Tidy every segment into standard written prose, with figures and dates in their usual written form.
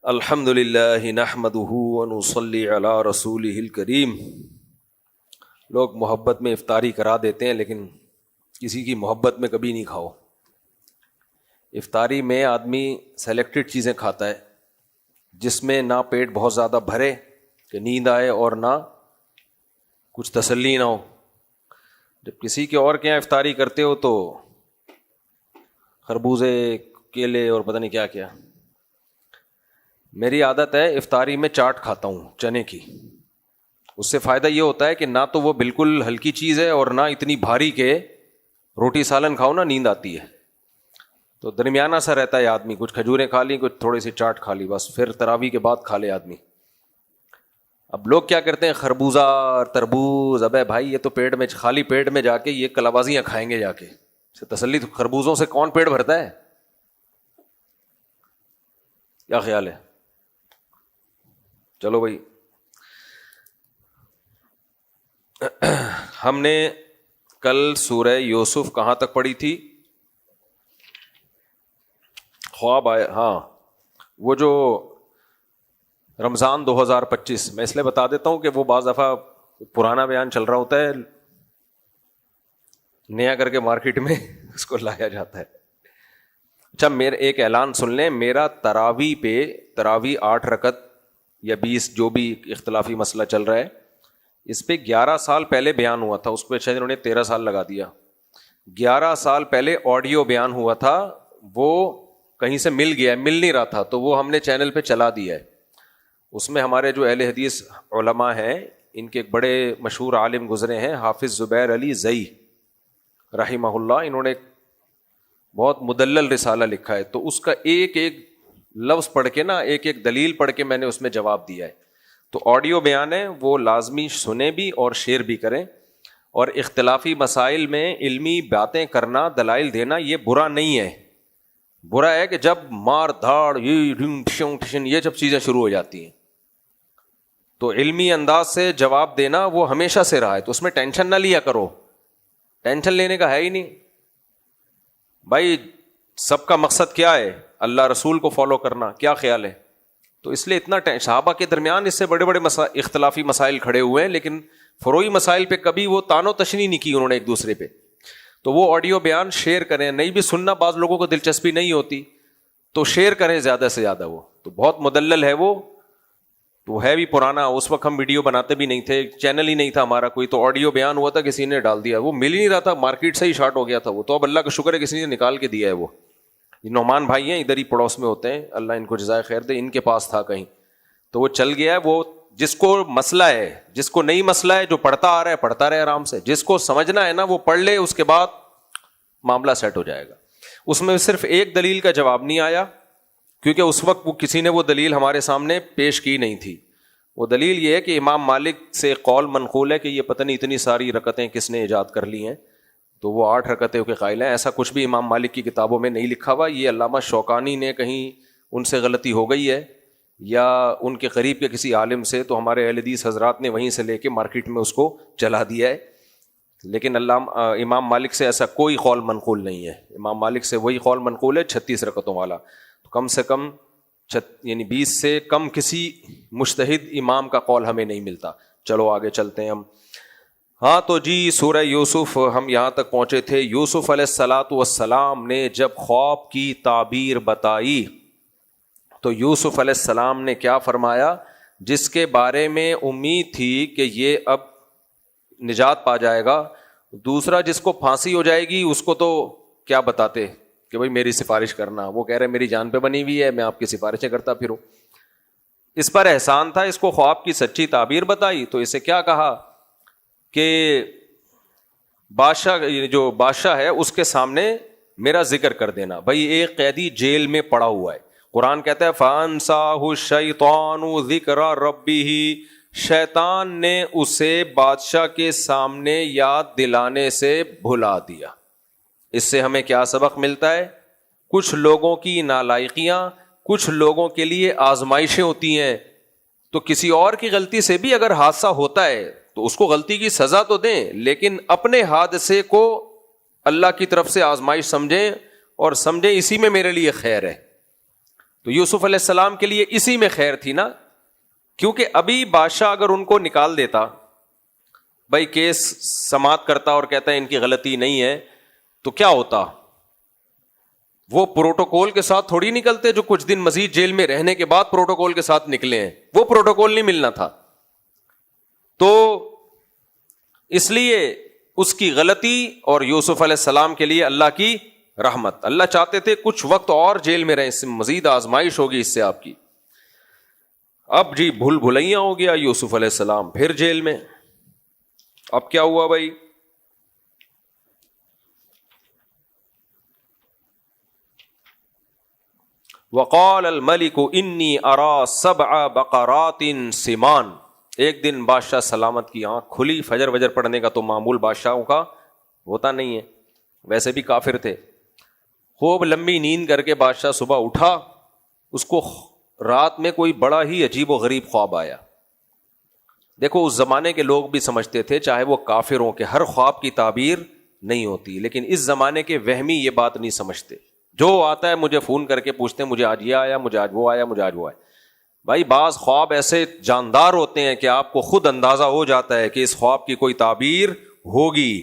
الحمد للہ نحمدہ ونصلی علی رسولہ الکریم. لوگ محبت میں افطاری کرا دیتے ہیں لیکن کسی کی محبت میں کبھی نہیں کھاؤ. افطاری میں آدمی سلیکٹڈ چیزیں کھاتا ہے جس میں نہ پیٹ بہت زیادہ بھرے کہ نیند آئے اور نہ کچھ تسلی نہ ہو. جب کسی کے اور کے یہاں افطاری کرتے ہو تو خربوزے کیلے اور پتہ نہیں کیا کیا. میری عادت ہے افطاری میں چاٹ کھاتا ہوں چنے کی. اس سے فائدہ یہ ہوتا ہے کہ نہ تو وہ بالکل ہلکی چیز ہے اور نہ اتنی بھاری کہ روٹی سالن کھاؤ نا نیند آتی ہے. تو درمیانہ سا رہتا ہے آدمی, کچھ کھجوریں کھا لی, کچھ تھوڑی سی چاٹ کھا لی, بس پھر تراویح کے بعد کھا لے آدمی. اب لوگ کیا کرتے ہیں, خربوزہ اور تربوز. ابے بھائی یہ تو پیٹ میں, خالی پیٹ میں جا کے یہ کلابازیاں کھائیں گے جا کے. تسلی خربوزوں سے کون پیٹ بھرتا ہے؟ کیا خیال ہے؟ چلو بھائی, ہم نے کل سورہ یوسف کہاں تک پڑھی تھی؟ خواب آیا. ہاں, وہ جو رمضان 2025, میں اس لیے بتا دیتا ہوں کہ وہ بعض دفعہ پرانا بیان چل رہا ہوتا ہے, نیا کر کے مارکیٹ میں اس کو لایا جاتا ہے. اچھا, میرے ایک اعلان سن لیں. میرا تراویح 8 رکعت یا 20 جو بھی اختلافی مسئلہ چل رہا ہے, اس پہ 11 سال پہلے بیان ہوا تھا. اس پہ شاید انہوں نے 13 سال لگا دیا. 11 سال پہلے آڈیو بیان ہوا تھا, وہ کہیں سے مل گیا ہے, مل نہیں رہا تھا, تو وہ ہم نے چینل پہ چلا دیا ہے. اس میں ہمارے جو اہل حدیث علماء ہیں, ان کے ایک بڑے مشہور عالم گزرے ہیں, حافظ زبیر علی زئی رحمہ اللہ. انہوں نے بہت مدلل رسالہ لکھا ہے, تو اس کا ایک ایک لفظ پڑھ کے نا, ایک ایک دلیل پڑھ کے میں نے اس میں جواب دیا ہے. تو آڈیو بیان ہے, وہ لازمی سنیں بھی اور شیئر بھی کریں. اور اختلافی مسائل میں علمی باتیں کرنا, دلائل دینا, یہ برا نہیں ہے. برا ہے کہ جب مار دھاڑ یہ جب چیزیں شروع ہو جاتی ہیں, تو علمی انداز سے جواب دینا وہ ہمیشہ سے رہا ہے, تو اس میں ٹینشن نہ لیا کرو. ٹینشن لینے کا ہے ہی نہیں بھائی. سب کا مقصد کیا ہے؟ اللہ رسول کو فالو کرنا. کیا خیال ہے؟ تو اس لیے اتنا صحابہ کے درمیان اس سے بڑے بڑے اختلافی مسائل کھڑے ہوئے ہیں, لیکن فروعی مسائل پہ کبھی وہ تانو تشنیع نہیں کی انہوں نے ایک دوسرے پہ. تو وہ آڈیو بیان شیئر کریں. نہیں بھی سننا بعض لوگوں کو دلچسپی نہیں ہوتی, تو شیئر کریں زیادہ سے زیادہ. وہ تو بہت مدلل ہے, وہ ہے بھی پرانا. اس وقت ہم ویڈیو بناتے بھی نہیں تھے, چینل ہی نہیں تھا ہمارا کوئی, تو آڈیو بیان ہوا تھا, کسی نے ڈال دیا, وہ مل ہی نہیں رہا تھا, مارکیٹ سے ہی شارٹ ہو گیا تھا وہ. تو اب اللہ کا شکر ہے کسی نے نکال کے دیا ہے. وہ نعمان بھائی ہیں, ادھر ہی پڑوس میں ہوتے ہیں, اللہ ان کو جزائے خیر دے, ان کے پاس تھا کہیں, تو وہ چل گیا ہے. وہ جس کو مسئلہ ہے, جس کو نہیں مسئلہ ہے, جو پڑھتا آ رہا ہے پڑھتا رہے آرام سے. جس کو سمجھنا ہے نا وہ پڑھ لے, اس کے بعد معاملہ سیٹ ہو جائے گا. اس میں صرف ایک دلیل کا جواب نہیں آیا, کیونکہ اس وقت وہ کسی نے وہ دلیل ہمارے سامنے پیش کی نہیں تھی. وہ دلیل یہ ہے کہ امام مالک سے قول منقول ہے کہ یہ پتہ نہیں اتنی ساری رکعتیں کس نے ایجاد کر لی ہیں, تو وہ 8 رکعتیں کے قائل ہیں. ایسا کچھ بھی امام مالک کی کتابوں میں نہیں لکھا ہوا. یہ علامہ شوکانی نے کہیں ان سے غلطی ہو گئی ہے, یا ان کے قریب کے کسی عالم سے, تو ہمارے اہل حدیث حضرات نے وہیں سے لے کے مارکیٹ میں اس کو چلا دیا ہے. لیکن امام مالک سے ایسا کوئی قول منقول نہیں ہے. امام مالک سے وہی قول منقول ہے 36 رکعتوں والا. تو کم سے کم یعنی 20 سے کم کسی مجتہد امام کا قول ہمیں نہیں ملتا. چلو آگے چلتے ہیں ہم. ہاں تو جی, سورہ یوسف ہم یہاں تک پہنچے تھے. یوسف علیہ الصلاۃ والسلام نے جب خواب کی تعبیر بتائی, تو یوسف علیہ السلام نے کیا فرمایا؟ جس کے بارے میں امید تھی کہ یہ اب نجات پا جائے گا, دوسرا جس کو پھانسی ہو جائے گی اس کو تو کیا بتاتے کہ بھائی میری سفارش کرنا. وہ کہہ رہے میری جان پہ بنی ہوئی ہے, میں آپ کی سفارشیں کرتا پھروں. اس پر احسان تھا, اس کو خواب کی سچی تعبیر بتائی, تو اسے کیا کہا کہ بادشاہ, جو بادشاہ ہے اس کے سامنے میرا ذکر کر دینا. بھائی ایک قیدی جیل میں پڑا ہوا ہے, قرآن کہتا ہے فَأَنْسَاهُ الشَّيْطَانُ ذِكْرَ رَبِّهِ, شیطان نے اسے بادشاہ کے سامنے یاد دلانے سے بھلا دیا. اس سے ہمیں کیا سبق ملتا ہے؟ کچھ لوگوں کی نالائقیاں کچھ لوگوں کے لیے آزمائشیں ہوتی ہیں. تو کسی اور کی غلطی سے بھی اگر حادثہ ہوتا ہے تو اس کو غلطی کی سزا تو دیں، لیکن اپنے حادثے کو اللہ کی طرف سے آزمائش سمجھیں اور سمجھیں اسی میں میرے لیے خیر ہے. تو یوسف علیہ السلام کے لیے اسی میں خیر تھی نا، کیونکہ ابھی بادشاہ اگر ان کو نکال دیتا، بھائی کیس سماعت کرتا اور کہتا ہے ان کی غلطی نہیں ہے، تو کیا ہوتا؟ وہ پروٹوکول کے ساتھ تھوڑی نکلتے جو کچھ دن مزید جیل میں رہنے کے بعد پروٹوکول کے ساتھ نکلے ہیں، وہ پروٹوکول نہیں ملنا تھا. تو اس لیے اس کی غلطی اور یوسف علیہ السلام کے لیے اللہ کی رحمت. اللہ چاہتے تھے کچھ وقت اور جیل میں رہیں، اس سے مزید آزمائش ہوگی اس سے آپ کی. اب جی بھول بھلائیاں ہو گیا یوسف علیہ السلام، پھر جیل میں. اب کیا ہوا بھائی؟ وقال الملک انی ارا سبع بقرات سمان. ایک دن بادشاہ سلامت کی آنکھ کھلی، فجر وجر پڑھنے کا تو معمول بادشاہوں کا ہوتا نہیں ہے، ویسے بھی کافر تھے. خوب لمبی نیند کر کے بادشاہ صبح اٹھا، اس کو رات میں کوئی بڑا ہی عجیب و غریب خواب آیا. دیکھو اس زمانے کے لوگ بھی سمجھتے تھے، چاہے وہ کافر ہوں، کہ ہر خواب کی تعبیر نہیں ہوتی، لیکن اس زمانے کے وہمی یہ بات نہیں سمجھتے. جو آتا ہے مجھے فون کر کے پوچھتے ہیں مجھے آج یہ آیا، مجھے آج وہ آیا، مجھے آج وہ آیا. بھائی بعض خواب ایسے جاندار ہوتے ہیں کہ آپ کو خود اندازہ ہو جاتا ہے کہ اس خواب کی کوئی تعبیر ہوگی،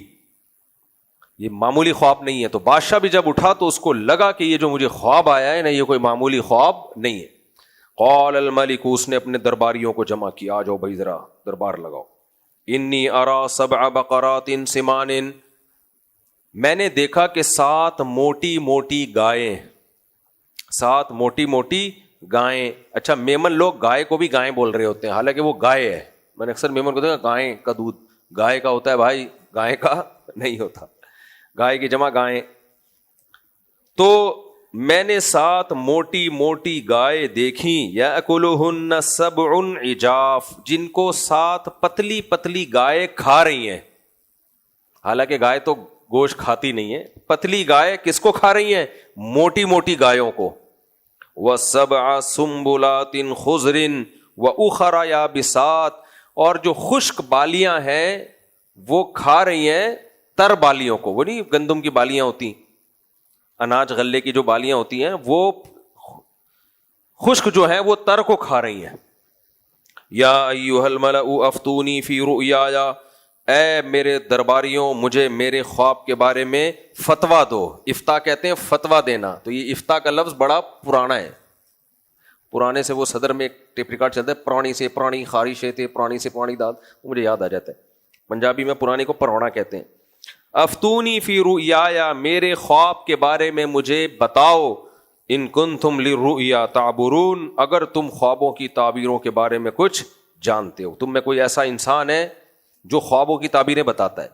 یہ معمولی خواب نہیں ہے. تو بادشاہ بھی جب اٹھا تو اس کو لگا کہ یہ جو مجھے خواب آیا ہے نا، یہ کوئی معمولی خواب نہیں ہے. قال الملک، اس نے اپنے درباریوں کو جمع کیا، آ جاؤ بھائی ذرا دربار لگاؤ. انی ارا سبع بقرات سمان، میں نے دیکھا کہ 7 موٹی موٹی گائیں، 7 موٹی موٹی گائیں. اچھا میمن لوگ گائے کو بھی گائیں بول رہے ہوتے ہیں، حالانکہ وہ گائے ہے. میں نے اکثر میمن کو دیکھا گائیں کا دودھ، گائے کا ہوتا ہے بھائی، گائے کا نہیں ہوتا، گائے کی جمع گائیں. تو میں نے 7 موٹی موٹی گائے دیکھیں، یأکلہن سبع عجاف، جن کو 7 پتلی پتلی گائے کھا رہی ہیں. حالانکہ گائے تو گوشت کھاتی نہیں ہے، پتلی گائے کس کو کھا رہی ہیں؟ موٹی موٹی گایوں کو. وَسَبْعَ سُنبُلَاتٍ خُضْرٍ وَأُخَرَ يَابِسَاتٍ، اور جو خشک بالیاں ہیں وہ کھا رہی ہیں تر بالیوں کو. وہ نہیں گندم کی بالیاں ہوتی، اناج غلے کی جو بالیاں ہوتی ہیں، وہ خشک جو ہیں وہ تر کو کھا رہی ہیں. یا ایھا الملأ افتونی فی رؤیایا، اے میرے درباریوں مجھے میرے خواب کے بارے میں فتویٰ دو. افتاء کہتے ہیں فتویٰ دینا. تو یہ افتاء کا لفظ بڑا پرانا ہے، پرانے سے وہ صدر میں ایک ٹیپ ریکارڈ چلتا ہے، پرانی سے پرانی خارشیں تھے، پرانی سے پرانی داد، مجھے یاد آ جاتا ہے. پنجابی میں پرانی کو پرونا کہتے ہیں. افتونی فی رؤیایا، میرے خواب کے بارے میں مجھے بتاؤ. ان کنتم للرؤیا تعبرون، اگر تم خوابوں کی تعبیروں کے بارے میں کچھ جانتے ہو. تم میں کوئی ایسا انسان ہے جو خوابوں کی تعبیریں بتاتا ہے.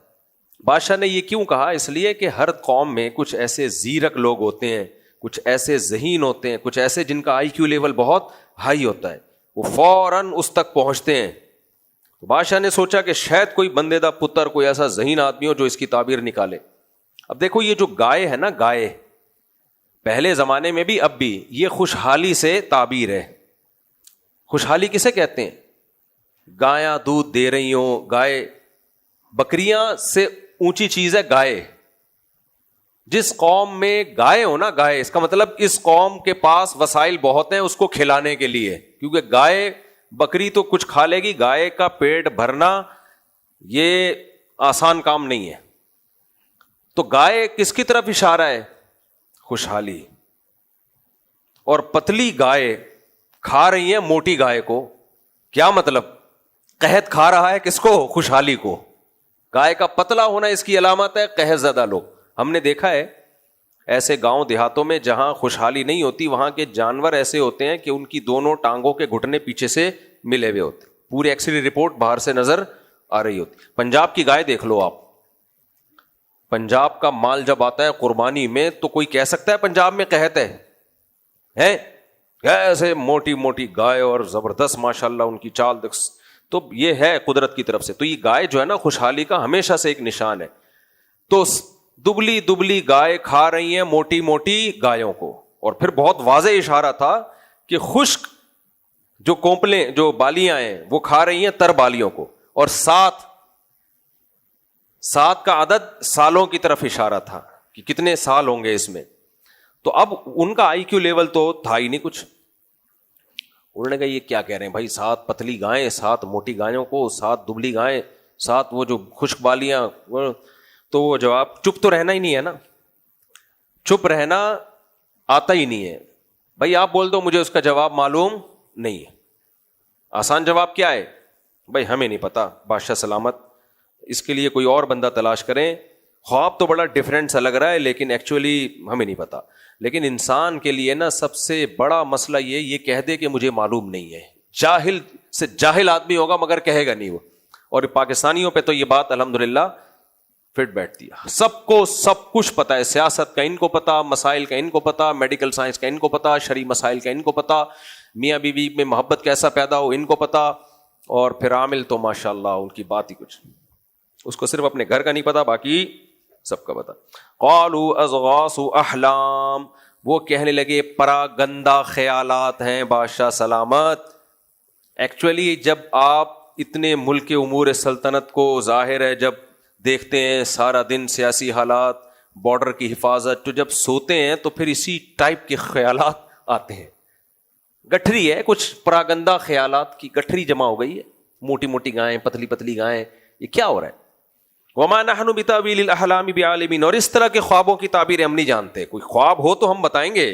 بادشاہ نے یہ کیوں کہا؟ اس لیے کہ ہر قوم میں کچھ ایسے زیرک لوگ ہوتے ہیں، کچھ ایسے ذہین ہوتے ہیں، کچھ ایسے جن کا آئی کیو لیول بہت ہائی ہوتا ہے، وہ فوراً اس تک پہنچتے ہیں. تو بادشاہ نے سوچا کہ شاید کوئی بندے دا پتر، کوئی ایسا ذہین آدمی ہو جو اس کی تعبیر نکالے. اب دیکھو یہ جو گائے ہے نا، گائے پہلے زمانے میں بھی اب بھی یہ خوشحالی سے تعبیر ہے. خوشحالی کسے کہتے ہیں؟ گایاں دودھ دے رہی ہوں، گائے، بکریاں سے اونچی چیز ہے گائے. جس قوم میں گائے ہو نا، گائے، اس کا مطلب اس قوم کے پاس وسائل بہت ہیں اس کو کھلانے کے لیے. کیونکہ گائے، بکری تو کچھ کھا لے گی، گائے کا پیٹ بھرنا یہ آسان کام نہیں ہے. تو گائے کس کی طرف اشارہ ہے؟ خوشحالی. اور پتلی گائے کھا رہی ہیں موٹی گائے کو. کیا مطلب؟ قحط کھا رہا ہے کس کو؟ خوشحالی کو. گائے کا پتلا ہونا اس کی علامت ہے قحط زدہ لوگ. ہم نے دیکھا ہے ایسے گاؤں دیہاتوں میں جہاں خوشحالی نہیں ہوتی، وہاں کے جانور ایسے ہوتے ہیں کہ ان کی دونوں ٹانگوں کے گھٹنے پیچھے سے ملے ہوئے ہوتے، پوری ایکس رے رپورٹ باہر سے نظر آ رہی ہوتی. پنجاب کی گائے دیکھ لو آپ، پنجاب کا مال جب آتا ہے قربانی میں تو کوئی کہہ سکتا ہے پنجاب میں قحط ہے؟ ایسے موٹی موٹی گائے اور زبردست ماشاءاللہ ان کی چال دیکھ. تو یہ ہے قدرت کی طرف سے. تو یہ گائے جو ہے نا خوشحالی کا ہمیشہ سے ایک نشان ہے. تو دبلی دبلی گائے کھا رہی ہیں موٹی موٹی گایوں کو. اور پھر بہت واضح اشارہ تھا کہ خشک جو کونپلیں، جو بالیاں ہیں وہ کھا رہی ہیں تر بالیوں کو. اور 7 7 کا عدد سالوں کی طرف اشارہ تھا کہ کتنے سال ہوں گے اس میں. تو اب ان کا آئی کیو لیول تو تھا ہی نہیں کچھ. انہوں نے کہا یہ کیا کہہ رہے ہیں بھائی, 7 پتلی گائیں 7 موٹی گایوں کو, 7 دبلی گائیں 7 وہ جو خشک بالیاں. تو وہ جواب, چپ تو رہنا ہی نہیں ہے نا, چپ رہنا آتا ہی نہیں ہے بھائی. آپ بول دو مجھے اس کا جواب معلوم نہیں ہے. آسان جواب کیا ہے بھائی, ہمیں نہیں پتا, بادشاہ سلامت, اس کے لیے کوئی اور بندہ تلاش کریں. خواب تو بڑا ڈفرینٹ سا لگ رہا ہے لیکن ایکچولی ہمیں نہیں پتا. لیکن انسان کے لیے نا سب سے بڑا مسئلہ یہ کہہ دے کہ مجھے معلوم نہیں ہے. جاہل سے جاہل آدمی ہوگا مگر کہے گا نہیں وہ. اور پاکستانیوں پہ تو یہ بات الحمدللہ فٹ بیٹھتی ہے. سب کو سب کچھ پتا ہے, سیاست کا ان کو پتا, مسائل کا ان کو پتا, میڈیکل سائنس کا ان کو پتا, شرعی مسائل کا ان کو پتا, میاں بیوی میں محبت کیسا پیدا ہو ان کو پتا. اور پھر عامل تو ماشاءاللہ ان کی بات ہی کچھ, اس کو صرف اپنے گھر کا نہیں پتا, باقی سب کا پتا. قالوا اضغاث احلام, وہ کہنے لگے پرا گندہ خیالات ہیں بادشاہ سلامت. ایکچولی جب آپ اتنے ملک کے امور سلطنت کو ظاہر ہے جب دیکھتے ہیں سارا دن سیاسی حالات, بارڈر کی حفاظت, تو جب سوتے ہیں تو پھر اسی ٹائپ کے خیالات آتے ہیں. گٹھری ہے, کچھ پراگندہ خیالات کی گٹھری جمع ہو گئی ہے. موٹی موٹی گائیں, پتلی پتلی گائیں, یہ کیا ہو رہا ہے؟ وما نحن بتاویل الاحلام بعالمین, اور اس طرح کے خوابوں کی تعبیر ہم نہیں جانتے. کوئی خواب ہو تو ہم بتائیں گے,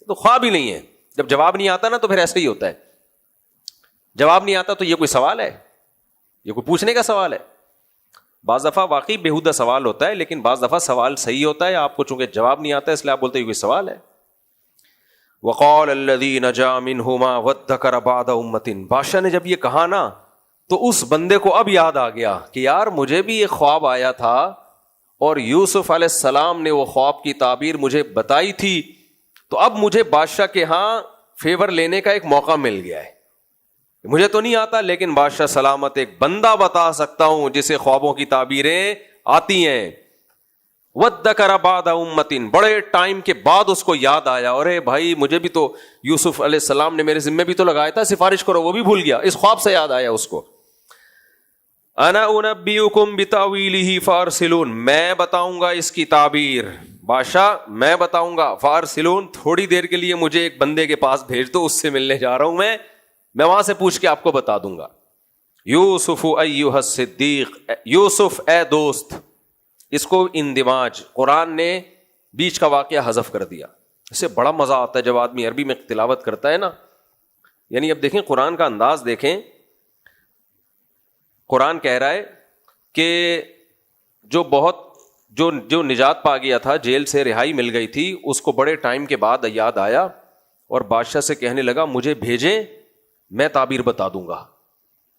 تو خواب ہی نہیں ہے. جب جواب نہیں آتا نا تو پھر ایسا ہی ہوتا ہے. جواب نہیں آتا تو یہ کوئی سوال ہے, یہ کوئی پوچھنے کا سوال ہے؟ بعض دفعہ واقعی بیہودہ سوال ہوتا ہے, لیکن بعض دفعہ سوال صحیح ہوتا ہے. آپ کو چونکہ جواب نہیں آتا ہے اس لیے آپ بولتے ہیں یہ کوئی سوال ہے. وقال الذی نجا منہما وادکر بعد امۃ, بادشاہ نے جب یہ کہا نا تو اس بندے کو اب یاد آ گیا کہ یار مجھے بھی ایک خواب آیا تھا اور یوسف علیہ السلام نے وہ خواب کی تعبیر مجھے بتائی تھی, تو اب مجھے بادشاہ کے ہاں فیور لینے کا ایک موقع مل گیا ہے. مجھے تو نہیں آتا لیکن بادشاہ سلامت ایک بندہ بتا سکتا ہوں جسے خوابوں کی تعبیریں آتی ہیں. وَذَّكَرَ بَعْدَ أُمَّةٍ, بڑے ٹائم کے بعد اس کو یاد آیا, ارے بھائی مجھے بھی تو یوسف علیہ السلام نے میرے ذمہ بھی تو لگایا تھا, سفارش کرو, وہ بھی بھول گیا. اس خواب سے یاد آیا اس کو. انا انبئکم بتاویلہ فارسلون, میں بتاؤں گا اس کی تعبیر. بادشاہ میں بتاؤں گا, فارسلون, تھوڑی دیر کے لیے مجھے ایک بندے کے پاس بھیج دو, اس سے ملنے جا رہا ہوں میں وہاں سے پوچھ کے آپ کو بتا دوں گا. یوسف ایھا الصدیق, یوسف اے دوست. اس کو اندماج, قرآن نے بیچ کا واقعہ حذف کر دیا. اس سے بڑا مزہ آتا ہے جب آدمی عربی میں تلاوت کرتا ہے نا. یعنی اب دیکھیں قرآن کا انداز دیکھیں. قرآن کہہ رہا ہے کہ جو نجات پا گیا تھا, جیل سے رہائی مل گئی تھی, اس کو بڑے ٹائم کے بعد یاد آیا اور بادشاہ سے کہنے لگا مجھے بھیجیں, میں تعبیر بتا دوں گا.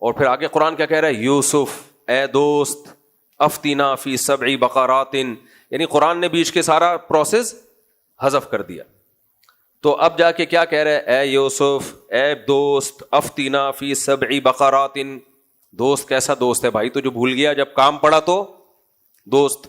اور پھر آگے قرآن کیا کہہ رہا ہے, یوسف اے دوست, افتینا فی 7 بقرات, یعنی قرآن نے بیچ کے سارا پروسیس حذف کر دیا. تو اب جا کے کیا کہہ رہا ہے, اے یوسف اے دوست, افتینا فی 7 بقرات. دوست کیسا دوست ہے بھائی, تو جو بھول گیا جب کام پڑا تو دوست.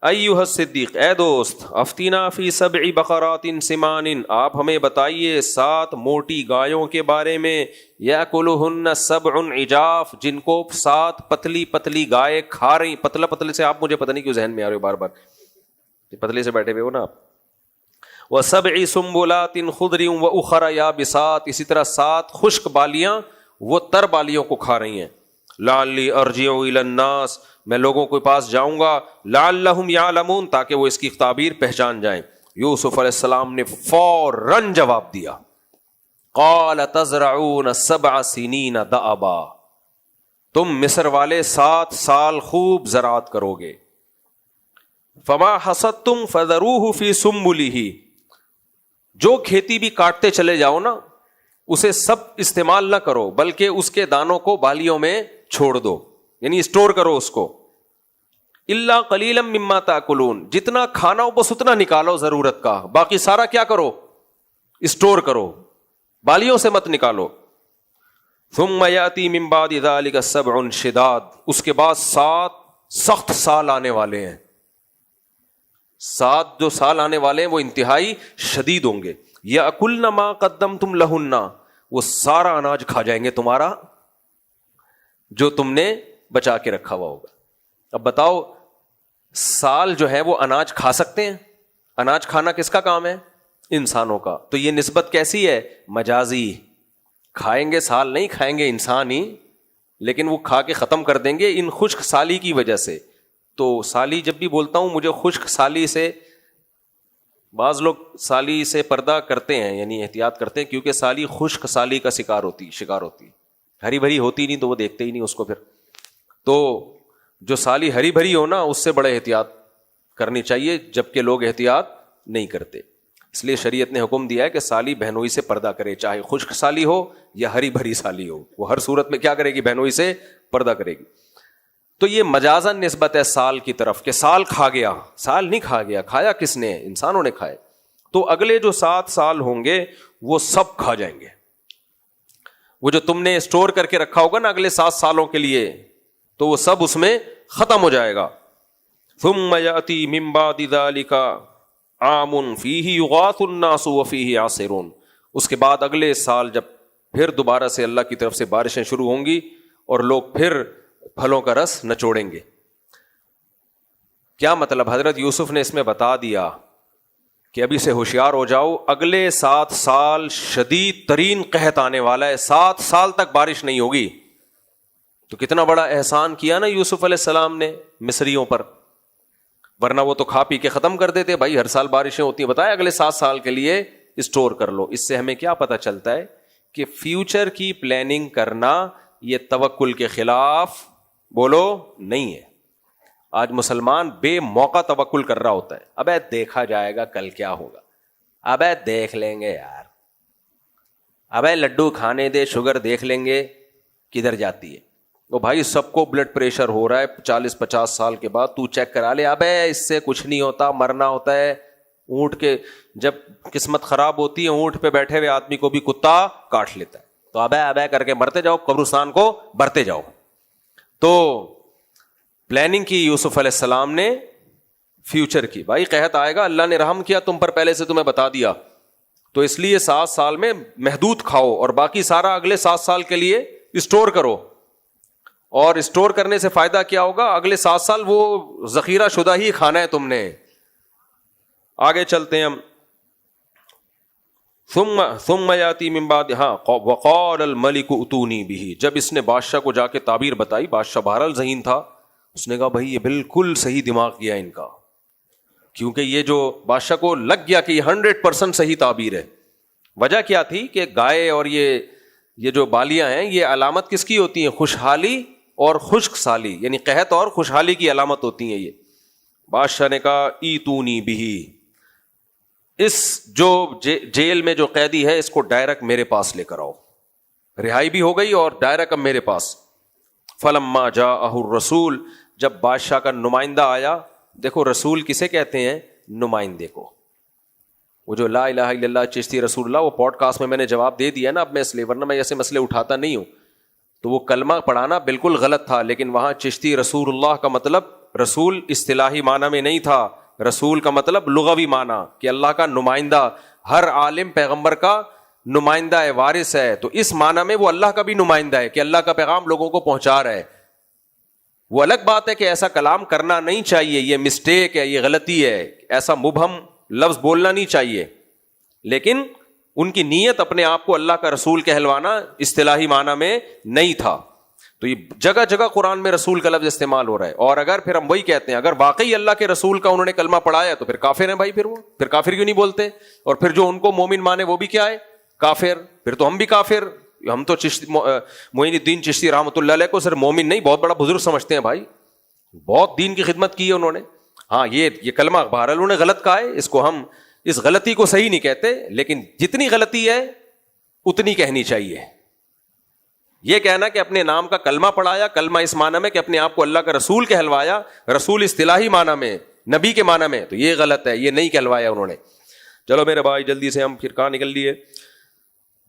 ایھا الصدیق, اے دوست, افتینا فی 7 بقرات سمان, آپ ہمیں بتائیے 7 موٹی گایوں کے بارے میں, یاکلہن 7 عجاف, جن کو 7 پتلی پتلی گائے کھا رہی. پتلا پتلے سے آپ مجھے پتہ نہیں کیوں ذہن میں آ رہے ہو بار بار, پتلے سے بیٹھے ہوئے ہو نا آپ. وَسَبْعِ سُنبُلَاتٍ خُضْرٍ وَأُخَرَ يَابِسَاتٍ, اسی طرح 7 خشک بالیاں وہ تر بالیوں کو کھا رہی ہیں. لعلی ارجع الی الناس, میں لوگوں کے پاس جاؤں گا, لعلہم یعلمون, تاکہ وہ اس کی تعبیر پہچان جائیں. یوسف علیہ السلام نے فوراً جواب دیا, قال تزرعون 7 سنین دأبا, تم مصر والے 7 سال خوب زراعت کرو گے. فما حصدتم فذروہ فی سنبلہ, جو کھیتی بھی کاٹتے چلے جاؤ نا اسے سب استعمال نہ کرو, بلکہ اس کے دانوں کو بالیوں میں چھوڑ دو, یعنی اسٹور کرو اس کو. الا قلیلا مما تاکلون, جتنا کھانا ہو بس اتنا نکالو ضرورت کا, باقی سارا کیا کرو, اسٹور کرو, بالیوں سے مت نکالو. ثم یاتی من بعد ذلک 7 شداد, اس کے بعد 7 سخت سال آنے والے ہیں. 7 جو سال آنے والے ہیں وہ انتہائی شدید ہوں گے. یاکلن ما قدمتم لہن, وہ سارا اناج کھا جائیں گے تمہارا جو تم نے بچا کے رکھا ہوا ہوگا. اب بتاؤ سال جو ہے وہ اناج کھا سکتے ہیں؟ اناج کھانا کس کا کام ہے؟ انسانوں کا. تو یہ نسبت کیسی ہے؟ مجازی. کھائیں گے سال نہیں کھائیں گے انسان ہی, لیکن وہ کھا کے ختم کر دیں گے ان خشک سالی کی وجہ سے. تو سالی جب بھی بولتا ہوں مجھے خشک سالی سے, بعض لوگ سالی سے پردہ کرتے ہیں یعنی احتیاط کرتے ہیں, کیونکہ سالی خشک سالی کا شکار ہوتی, ہری بھری ہوتی نہیں تو وہ دیکھتے ہی نہیں اس کو. پھر تو جو سالی ہری بھری ہو نا اس سے بڑے احتیاط کرنی چاہیے, جبکہ لوگ احتیاط نہیں کرتے. اس لیے شریعت نے حکم دیا ہے کہ سالی بہنوئی سے پردہ کرے, چاہے خشک سالی ہو یا ہری بھری سالی ہو, وہ ہر صورت میں کیا کرے گی؟ بہنوئی سے پردہ کرے گی. تو یہ مجازن نسبت ہے سال کی طرف کہ سال کھا گیا. سال نہیں کھا گیا, کھایا کس نے؟ انسانوں نے کھائے. تو اگلے جو 7 سال ہوں گے وہ سب کھا جائیں گے. وہ جو تم نے اسٹور کر کے رکھا ہوگا نا اگلے 7 سالوں کے لیے, تو وہ سب اس میں ختم ہو جائے گا. ثم یأتی من بعد ذلک عام فیہ یغاث الناس وفیہ یعصرون. اس کے بعد اگلے سال جب پھر دوبارہ سے اللہ کی طرف سے بارشیں شروع ہوں گی اور لوگ پھر پھلوں کا رس نچوڑیں گے. کیا مطلب؟ حضرت یوسف نے اس میں بتا دیا کہ ابھی سے ہوشیار ہو جاؤ, اگلے 7 سال شدید ترین قحط آنے والا ہے. 7 سال تک بارش نہیں ہوگی. تو کتنا بڑا احسان کیا نا یوسف علیہ السلام نے مصریوں پر, ورنہ وہ تو کھا پی کے ختم کر دیتے. بھائی ہر سال بارشیں ہوتی ہیں, بتائے اگلے 7 سال کے لیے اسٹور کر لو. اس سے ہمیں کیا پتہ چلتا ہے کہ فیوچر کی پلاننگ کرنا یہ توکل کے خلاف بولو نہیں ہے. آج مسلمان بے موقع توکل کر رہا ہوتا ہے. ابے دیکھا جائے گا کل کیا ہوگا, ابے دیکھ لیں گے یار, ابے لڈو کھانے دے, شوگر دیکھ لیں گے کدھر جاتی ہے. وہ بھائی سب کو بلڈ پریشر ہو رہا ہے 40-50 سال کے بعد, تو چیک کرا لے. ابے اس سے کچھ نہیں ہوتا, مرنا ہوتا ہے. اونٹ کے جب قسمت خراب ہوتی ہے اونٹ پہ بیٹھے ہوئے آدمی کو بھی کتا کاٹ لیتا ہے. تو ابے کر کے مرتے جاؤ, قبرستان کو بھرتے جاؤ. تو پلاننگ کی یوسف علیہ السلام نے فیوچر کی. بھائی قحط آئے گا, اللہ نے رحم کیا تم پر, پہلے سے تمہیں بتا دیا. تو اس لیے 7 سال میں محدود کھاؤ اور باقی سارا اگلے 7 سال کے لیے اسٹور کرو. اور اسٹور کرنے سے فائدہ کیا ہوگا؟ اگلے 7 سال وہ ذخیرہ شدہ ہی کھانا ہے تم نے. آگے چلتے ہیں ہم. ثم یاتی من بعد وقال الملک اتونی به. جب اس نے بادشاہ کو جا کے تعبیر بتائی, بادشاہ بہرحال ذہین تھا, اس نے کہا بھائی یہ بالکل صحیح دماغ کیا ان کا, کیونکہ یہ جو بادشاہ کو لگ گیا کہ یہ 100% صحیح تعبیر ہے. وجہ کیا تھی کہ گائے اور یہ جو بالیاں ہیں یہ علامت کس کی ہوتی ہیں؟ خوشحالی اور خشک سالی, یعنی قحط اور خوشحالی کی علامت ہوتی ہیں یہ. بادشاہ نے کہا ایتونی بھی, اس جو جیل میں جو قیدی ہے اس کو ڈائریکٹ میرے پاس لے کر آؤ. رہائی بھی ہو گئی اور ڈائریکٹ اب میرے پاس. فلما جاءہ الرسول, جب بادشاہ کا نمائندہ آیا. دیکھو رسول کسے کہتے ہیں؟ نمائندے کو. وہ جو لا الہ الا اللہ چشتی رسول اللہ, وہ پوڈ کاسٹ میں نے جواب دے دیا نا اب میں, اس لیے ورنہ میں ایسے مسئلے اٹھاتا نہیں ہوں. تو وہ کلمہ پڑھانا بالکل غلط تھا, لیکن وہاں چشتی رسول اللہ کا مطلب رسول اصطلاحی معنی میں نہیں تھا. رسول کا مطلب لغوی معنی کہ اللہ کا نمائندہ. ہر عالم پیغمبر کا نمائندہ ہے, وارث ہے. تو اس معنی میں وہ اللہ کا بھی نمائندہ ہے کہ اللہ کا پیغام لوگوں کو پہنچا رہا ہے. وہ الگ بات ہے کہ ایسا کلام کرنا نہیں چاہیے, یہ مسٹیک ہے, یہ غلطی ہے, ایسا مبہم لفظ بولنا نہیں چاہیے. لیکن ان کی نیت اپنے آپ کو اللہ کا رسول کہلوانا اصطلاحی معنی میں نہیں تھا. تو یہ جگہ جگہ قرآن میں رسول کا لفظ استعمال ہو رہا ہے. اور اگر پھر ہم وہی کہتے ہیں اگر واقعی اللہ کے رسول کا انہوں نے کلمہ پڑھایا تو پھر کافر ہیں بھائی. پھر کافر کیوں نہیں بولتے؟ اور پھر جو ان کو مومن مانے وہ بھی کیا ہے؟ کافر. پھر تو ہم بھی کافر. ہم تو معین الدین چشتی رحمۃ اللہ علیہ کو صرف مومن نہیں بہت بڑا بزرگ سمجھتے ہیں بھائی. بہت دین کی خدمت کی ہے انہوں نے. ہاں یہ کلمہ بہرحال انہوں نے غلط کہا ہے, اس کو ہم اس غلطی کو صحیح نہیں کہتے, لیکن جتنی غلطی ہے اتنی کہنی چاہیے. یہ کہنا کہ اپنے نام کا کلمہ پڑھایا, کلمہ اس معنی میں کہ اپنے آپ کو اللہ کا رسول کہلوایا, رسول اصطلاحی معنی میں, نبی کے معنی میں, تو یہ غلط ہے, یہ نہیں کہلوایا انہوں نے. چلو میرے بھائی جلدی سے ہم پھر کہاں نکل لیے.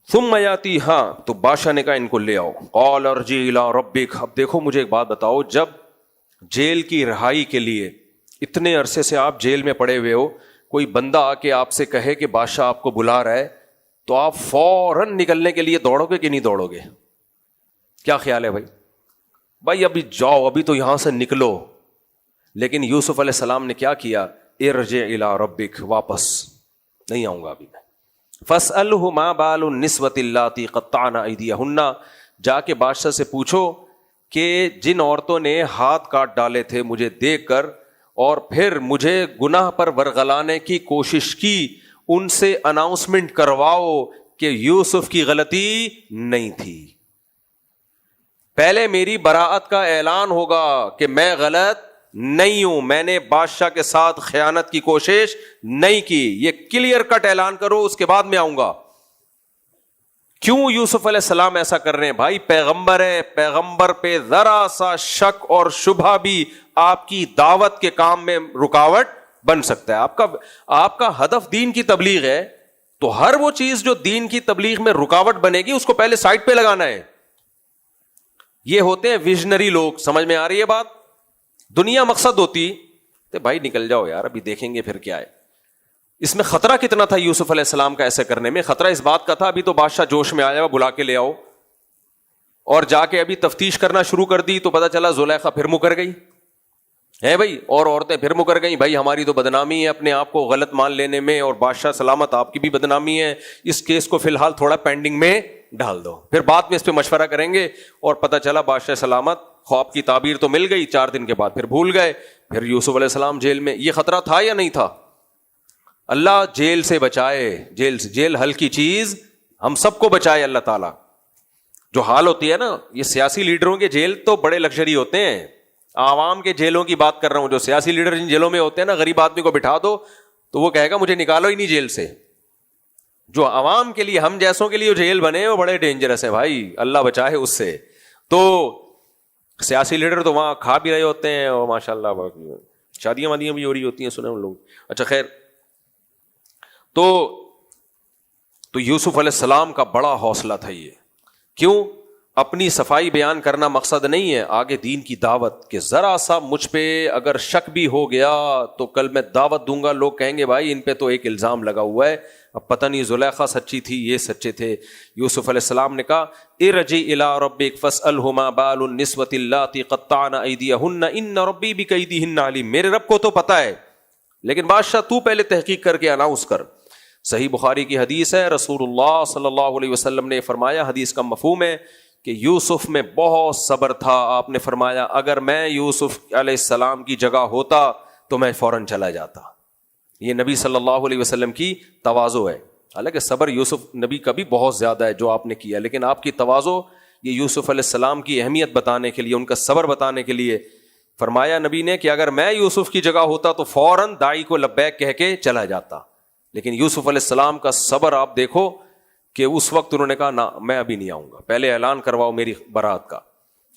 ثم یاتی, ہاں تو بادشاہ نے کہا ان کو لے آؤ. قال ارجع الی ربک. اب دیکھو مجھے ایک بات بتاؤ, جب جیل کی رہائی کے لیے اتنے عرصے سے آپ جیل میں پڑے ہوئے ہو, کوئی بندہ آ کے آپ سے کہے کہ بادشاہ آپ کو بلا رہا ہے, تو آپ فوراً نکلنے کے لیے دوڑو گے کہ نہیں دوڑو گے؟ کیا خیال ہے بھائی؟ بھائی ابھی جاؤ, ابھی تو یہاں سے نکلو, لیکن یوسف علیہ السلام نے کیا کیا؟ ارجع الی ربک، واپس نہیں آؤں گا ابھی میں. فاسألہ ما بال النسوۃ اللاتی قطعن ایدیہن، جا کے بادشاہ سے پوچھو کہ جن عورتوں نے ہاتھ کاٹ ڈالے تھے مجھے دیکھ کر اور پھر مجھے گناہ پر ورغلانے کی کوشش کی، ان سے اناؤنسمنٹ کرواؤ کہ یوسف کی غلطی نہیں تھی. پہلے میری براءت کا اعلان ہوگا کہ میں غلط نہیں ہوں، میں نے بادشاہ کے ساتھ خیانت کی کوشش نہیں کی، یہ کلیئر کٹ اعلان کرو، اس کے بعد میں آؤں گا. کیوں یوسف علیہ السلام ایسا کر رہے ہیں؟ بھائی پیغمبر ہے، پیغمبر پہ ذرا سا شک اور شبہ بھی آپ کی دعوت کے کام میں رکاوٹ بن سکتا ہے. آپ کا ہدف دین کی تبلیغ ہے، تو ہر وہ چیز جو دین کی تبلیغ میں رکاوٹ بنے گی اس کو پہلے سائڈ پہ لگانا ہے. یہ ہوتے ہیں ویژنری لوگ. سمجھ میں آ رہی ہے بات؟ دنیا مقصد ہوتی تو بھائی نکل جاؤ یار، ابھی دیکھیں گے پھر کیا ہے. اس میں خطرہ کتنا تھا یوسف علیہ السلام کا ایسے کرنے میں؟ خطرہ اس بات کا تھا ابھی تو بادشاہ جوش میں آیا، بلا کے لے آؤ، اور جا کے ابھی تفتیش کرنا شروع کر دی تو پتا چلا زلیخا پھر مکر گئی ہے بھائی، اور عورتیں پھر مکر گئی. بھائی ہماری تو بدنامی ہے اپنے آپ کو غلط مان لینے میں، اور بادشاہ سلامت آپ کی بھی بدنامی ہے، اس کیس کو فی الحال تھوڑا پینڈنگ میں ڈال دو، پھر بعد میں اس پہ مشورہ کریں گے. اور پتہ چلا بادشاہ سلامت، خواب کی تعبیر تو مل گئی، 4 دن کے بعد پھر بھول گئے. پھر یوسف علیہ السلام جیل میں. یہ خطرہ تھا یا نہیں تھا؟ اللہ جیل سے بچائے، جیل ہلکی چیز، ہم سب کو بچائے اللہ تعالیٰ. جو حال ہوتی ہے نا، یہ سیاسی لیڈروں کے جیل تو بڑے لگژری ہوتے ہیں، عوام کے جیلوں کی بات کر رہا ہوں. جو سیاسی لیڈر جن جیلوں میں ہوتے ہیں نا، غریب آدمی کو بٹھا دو تو وہ کہے گا مجھے نکالو ہی نہیں جیل سے. جو عوام کے لیے، ہم جیسوں کے لیے جیل بنے وہ بڑے ڈینجرس ہیں بھائی، اللہ بچائے اس سے. تو سیاسی لیڈر تو وہاں کھا بھی رہے ہوتے ہیں، اور ماشاء اللہ شادیاں وادیاں بھی ہو رہی ہوتی ہیں، سنے ان لوگ. اچھا خیر، تو یوسف علیہ السلام کا بڑا حوصلہ تھا یہ. کیوں؟ اپنی صفائی بیان کرنا مقصد نہیں ہے، آگے دین کی دعوت. کہ ذرا سا مجھ پہ اگر شک بھی ہو گیا تو کل میں دعوت دوں گا، لوگ کہیں گے بھائی ان پہ تو ایک الزام لگا ہوا ہے، اب پتہ نہیں زلیخا سچی تھی یہ سچے تھے. یوسف علیہ السلام نے کہا ارجع الی ربک فاسألہ ما بال النسوۃ اللاتی قطعن ایدیہن ان ربی بکیدہن علیم. میرے رب کو تو پتہ ہے، لیکن بادشاہ تو پہلے تحقیق کر کے اناؤنس کر. صحیح بخاری کی حدیث ہے، رسول اللہ صلی اللہ علیہ وسلم نے فرمایا، حدیث کا مفہوم ہے کہ یوسف میں بہت صبر تھا. آپ نے فرمایا اگر میں یوسف علیہ السلام کی جگہ ہوتا تو میں فوراً چلا جاتا. یہ نبی صلی اللہ علیہ وسلم کی تواضع ہے. حالانکہ صبر یوسف نبی کا بھی بہت زیادہ ہے جو آپ نے کیا، لیکن آپ کی تواضع یہ یوسف علیہ السلام کی اہمیت بتانے کے لیے، ان کا صبر بتانے کے لیے فرمایا نبی نے کہ اگر میں یوسف کی جگہ ہوتا تو فوراً داعی کو لبیک کہہ کے چلا جاتا. لیکن یوسف علیہ السلام کا صبر آپ دیکھو کہ اس وقت انہوں نے کہا نہ میں ابھی نہیں آؤں گا، پہلے اعلان کرواؤ میری برات کا.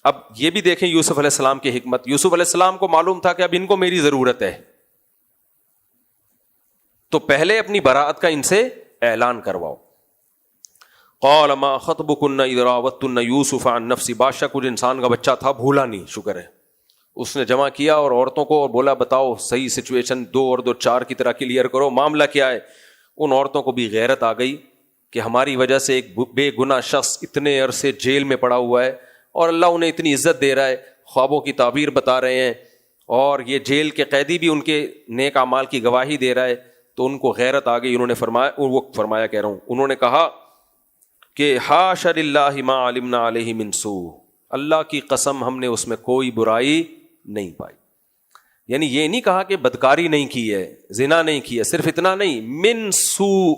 اب یہ بھی دیکھیں یوسف علیہ السلام کی حکمت. یوسف علیہ السلام کو معلوم تھا کہ اب ان کو میری ضرورت ہے، تو پہلے اپنی برات کا ان سے اعلان کرواؤ. قال ما خطبكن اذ راوتن یوسف عن نفسه. بادشاہ کچھ انسان کا بچہ تھا، بھولا نہیں، شکر ہے. اس نے جمع کیا اور عورتوں کو بولا بتاؤ صحیح سچویشن، 2 اور 2 4 کی طرح کلیئر کرو، معاملہ کیا ہے. ان عورتوں کو بھی غیرت آ گئی کہ ہماری وجہ سے ایک بے گناہ شخص اتنے عرصے جیل میں پڑا ہوا ہے اور اللہ انہیں اتنی عزت دے رہا ہے، خوابوں کی تعبیر بتا رہے ہیں، اور یہ جیل کے قیدی بھی ان کے نیک اعمال کی گواہی دے رہا ہے. تو ان کو غیرت آ گئی. انہوں نے انہوں نے کہا کہ حاش للہ ما علمنا علیہ من سوء. اللہ کی قسم ہم نے اس میں کوئی برائی نہیں پائی. یعنی یہ نہیں کہا کہ بدکاری نہیں کی ہے، زنا نہیں کی ہے، صرف اتنا نہیں، من سوء.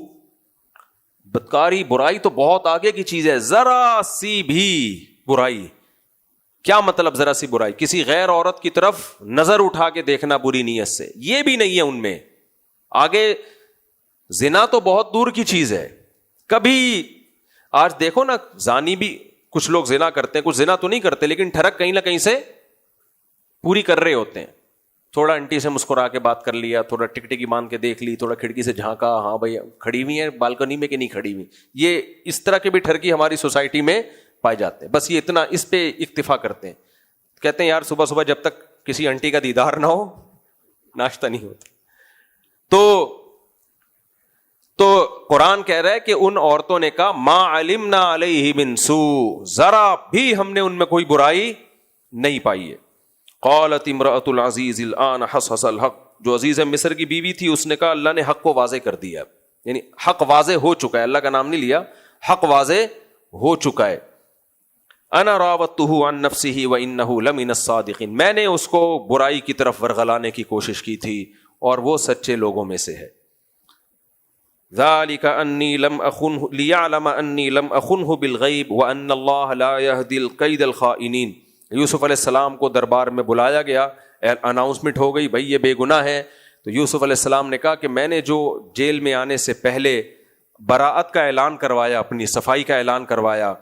بدکاری برائی تو بہت آگے کی چیز ہے. ذرا سی بھی برائی، کیا مطلب ذرا سی برائی؟ کسی غیر عورت کی طرف نظر اٹھا کے دیکھنا بری نیت سے، یہ بھی نہیں ہے ان میں. آگے زنا تو بہت دور کی چیز ہے. کبھی آج دیکھو نا، زانی بھی کچھ لوگ زنا کرتے ہیں، کچھ زنا تو نہیں کرتے لیکن ٹھڑک کہیں نہ کہیں سے پوری کر رہے ہوتے ہیں. تھوڑا انٹی سے مسکرا کے بات کر لیا، تھوڑا ٹکٹکی مان کے دیکھ لی، تھوڑا کھڑکی سے جھانکا، ہاں بھائی کھڑی ہوئی ہیں بالکنی میں کہ نہیں کھڑی ہوئی. یہ اس طرح کے بھی ٹھرکی ہماری سوسائٹی میں پائے جاتے ہیں. بس یہ اتنا اس پہ اکتفا کرتے ہیں، کہتے ہیں یار صبح صبح جب تک کسی انٹی کا دیدار نہ ہو ناشتہ نہیں ہوتا. تو قرآن کہہ رہا ہے کہ ان عورتوں نے کہا ما علمنا علیہ من سوء، ذرا بھی ہم نے ان میں کوئی برائی نہیں پائی ہے. قالت امرأۃ العزیز الآن حصحص الحق، جو عزیز مصر کی بیوی تھی اس نے کہا اللہ نے حق کو واضح کر دیا، یعنی حق واضح ہو چکا ہے، اللہ کا نام نہیں لیا، حق واضح ہو چکا ہے. انا راودتہ عن نفسہ وانہ لمن الصادقین، میں نے اس کو برائی کی طرف ورغلانے کی کوشش کی تھی اور وہ سچے لوگوں میں سے ہے. ذلک انی لم اخنہ لیعلم انی لم اخنہ بالغیب وان اللہ لا یہدی الکید الخائنین. یوسف علیہ السلام کو دربار میں بلایا گیا، اناؤنسمنٹ ہو گئی بھائی یہ بے گناہ ہے. تو یوسف علیہ السلام نے کہا کہ میں نے جو جیل میں آنے سے پہلے براءت کا اعلان کروایا، اپنی صفائی کا اعلان کروایا،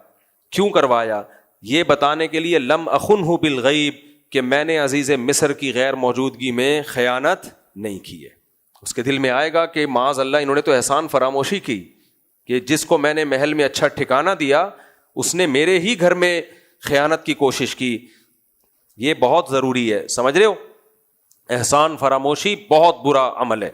کیوں کروایا؟ یہ بتانے کے لیے لم اخنہ بالغیب، کہ میں نے عزیز مصر کی غیر موجودگی میں خیانت نہیں کی ہے. اس کے دل میں آئے گا کہ معاذ اللہ انہوں نے تو احسان فراموشی کی، کہ جس کو میں نے محل میں اچھا ٹھکانہ دیا اس نے میرے ہی گھر میں خیانت کی کوشش کی. یہ بہت ضروری ہے، سمجھ رہے ہو؟ احسان فراموشی بہت برا عمل ہے.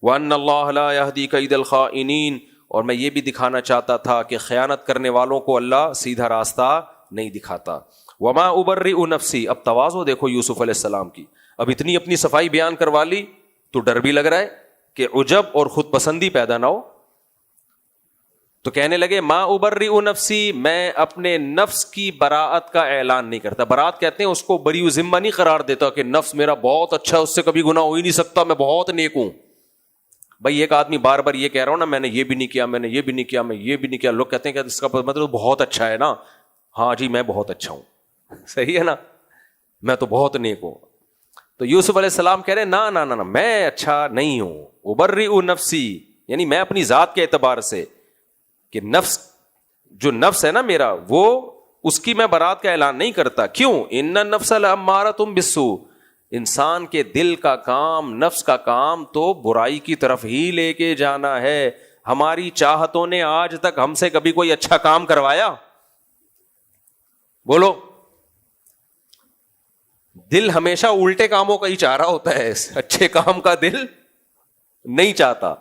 وَأَنَّ اللَّهَ لَا يَهْدِي كَيْدَ الْخَائِنِينَ، اور میں یہ بھی دکھانا چاہتا تھا کہ خیانت کرنے والوں کو اللہ سیدھا راستہ نہیں دکھاتا. وَمَا أُبَرِّئُ نَفْسِي، اب تواضع دیکھو یوسف علیہ السلام کی. اب اتنی اپنی صفائی بیان کروا لی تو ڈر بھی لگ رہا ہے کہ عجب اور خود پسندی پیدا نہ ہو. تو کہنے لگے ما ابرئ نفسی، میں اپنے نفس کی براءت کا اعلان نہیں کرتا. براءت کہتے ہیں اس کو بری ذمہ نہیں قرار دیتا کہ نفس میرا بہت اچھا ہے، اس سے کبھی گناہ ہو ہی نہیں سکتا، میں بہت نیک ہوں. بھائی ایک آدمی بار بار یہ کہہ رہا ہوں نا میں نے یہ بھی نہیں کیا، میں نے یہ بھی نہیں کیا، میں یہ بھی نہیں کیا، لوگ کہتے ہیں کہ اس کا مطلب بہت اچھا ہے نا. ہاں جی میں بہت اچھا ہوں، صحیح ہے نا، میں تو بہت نیک ہوں. تو یوسف علیہ السلام کہہ رہے نا نا نا میں اچھا نہیں ہوں. ابرئ نفسی یعنی میں اپنی ذات کے اعتبار سے، کہ نفس جو نفس ہے نا میرا، وہ اس کی میں برات کا اعلان نہیں کرتا. کیوں؟ ان النفس لامارۃ بالسوء، انسان کے دل کا کام، نفس کا کام تو برائی کی طرف ہی لے کے جانا ہے. ہماری چاہتوں نے آج تک ہم سے کبھی کوئی اچھا کام کروایا؟ بولو. دل ہمیشہ الٹے کاموں کا ہی چاہ رہا ہوتا ہے، اچھے کام کا دل نہیں چاہتا.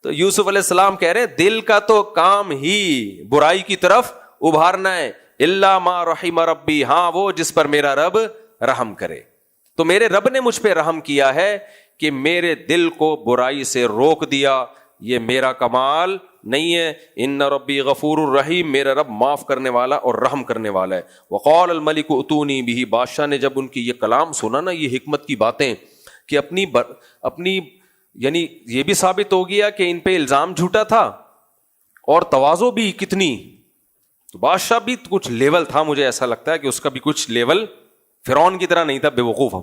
تو یوسف علیہ السلام کہہ رہے ہیں دل کا تو کام ہی برائی کی طرف ابھارنا ہے. الا ما رحم ربی، ہاں وہ جس پر میرا رب رحم کرے. تو میرے رب نے مجھ پہ رحم کیا ہے کہ میرے دل کو برائی سے روک دیا. یہ میرا کمال نہیں ہے. ان ربی غفور الرحیم، میرا رب معاف کرنے والا اور رحم کرنے والا ہے. وقال الملک اتونی بہ، بادشاہ نے جب ان کی یہ کلام سنا نا، یہ حکمت کی باتیں، کہ اپنی یعنی یہ بھی ثابت ہو گیا کہ ان پہ الزام جھوٹا تھا اور تواضع بھی کتنی. تو بادشاہ بھی کچھ لیول تھا، مجھے ایسا لگتا ہے کہ اس کا بھی کچھ لیول فرعون کی طرح نہیں تھا بے وقوف.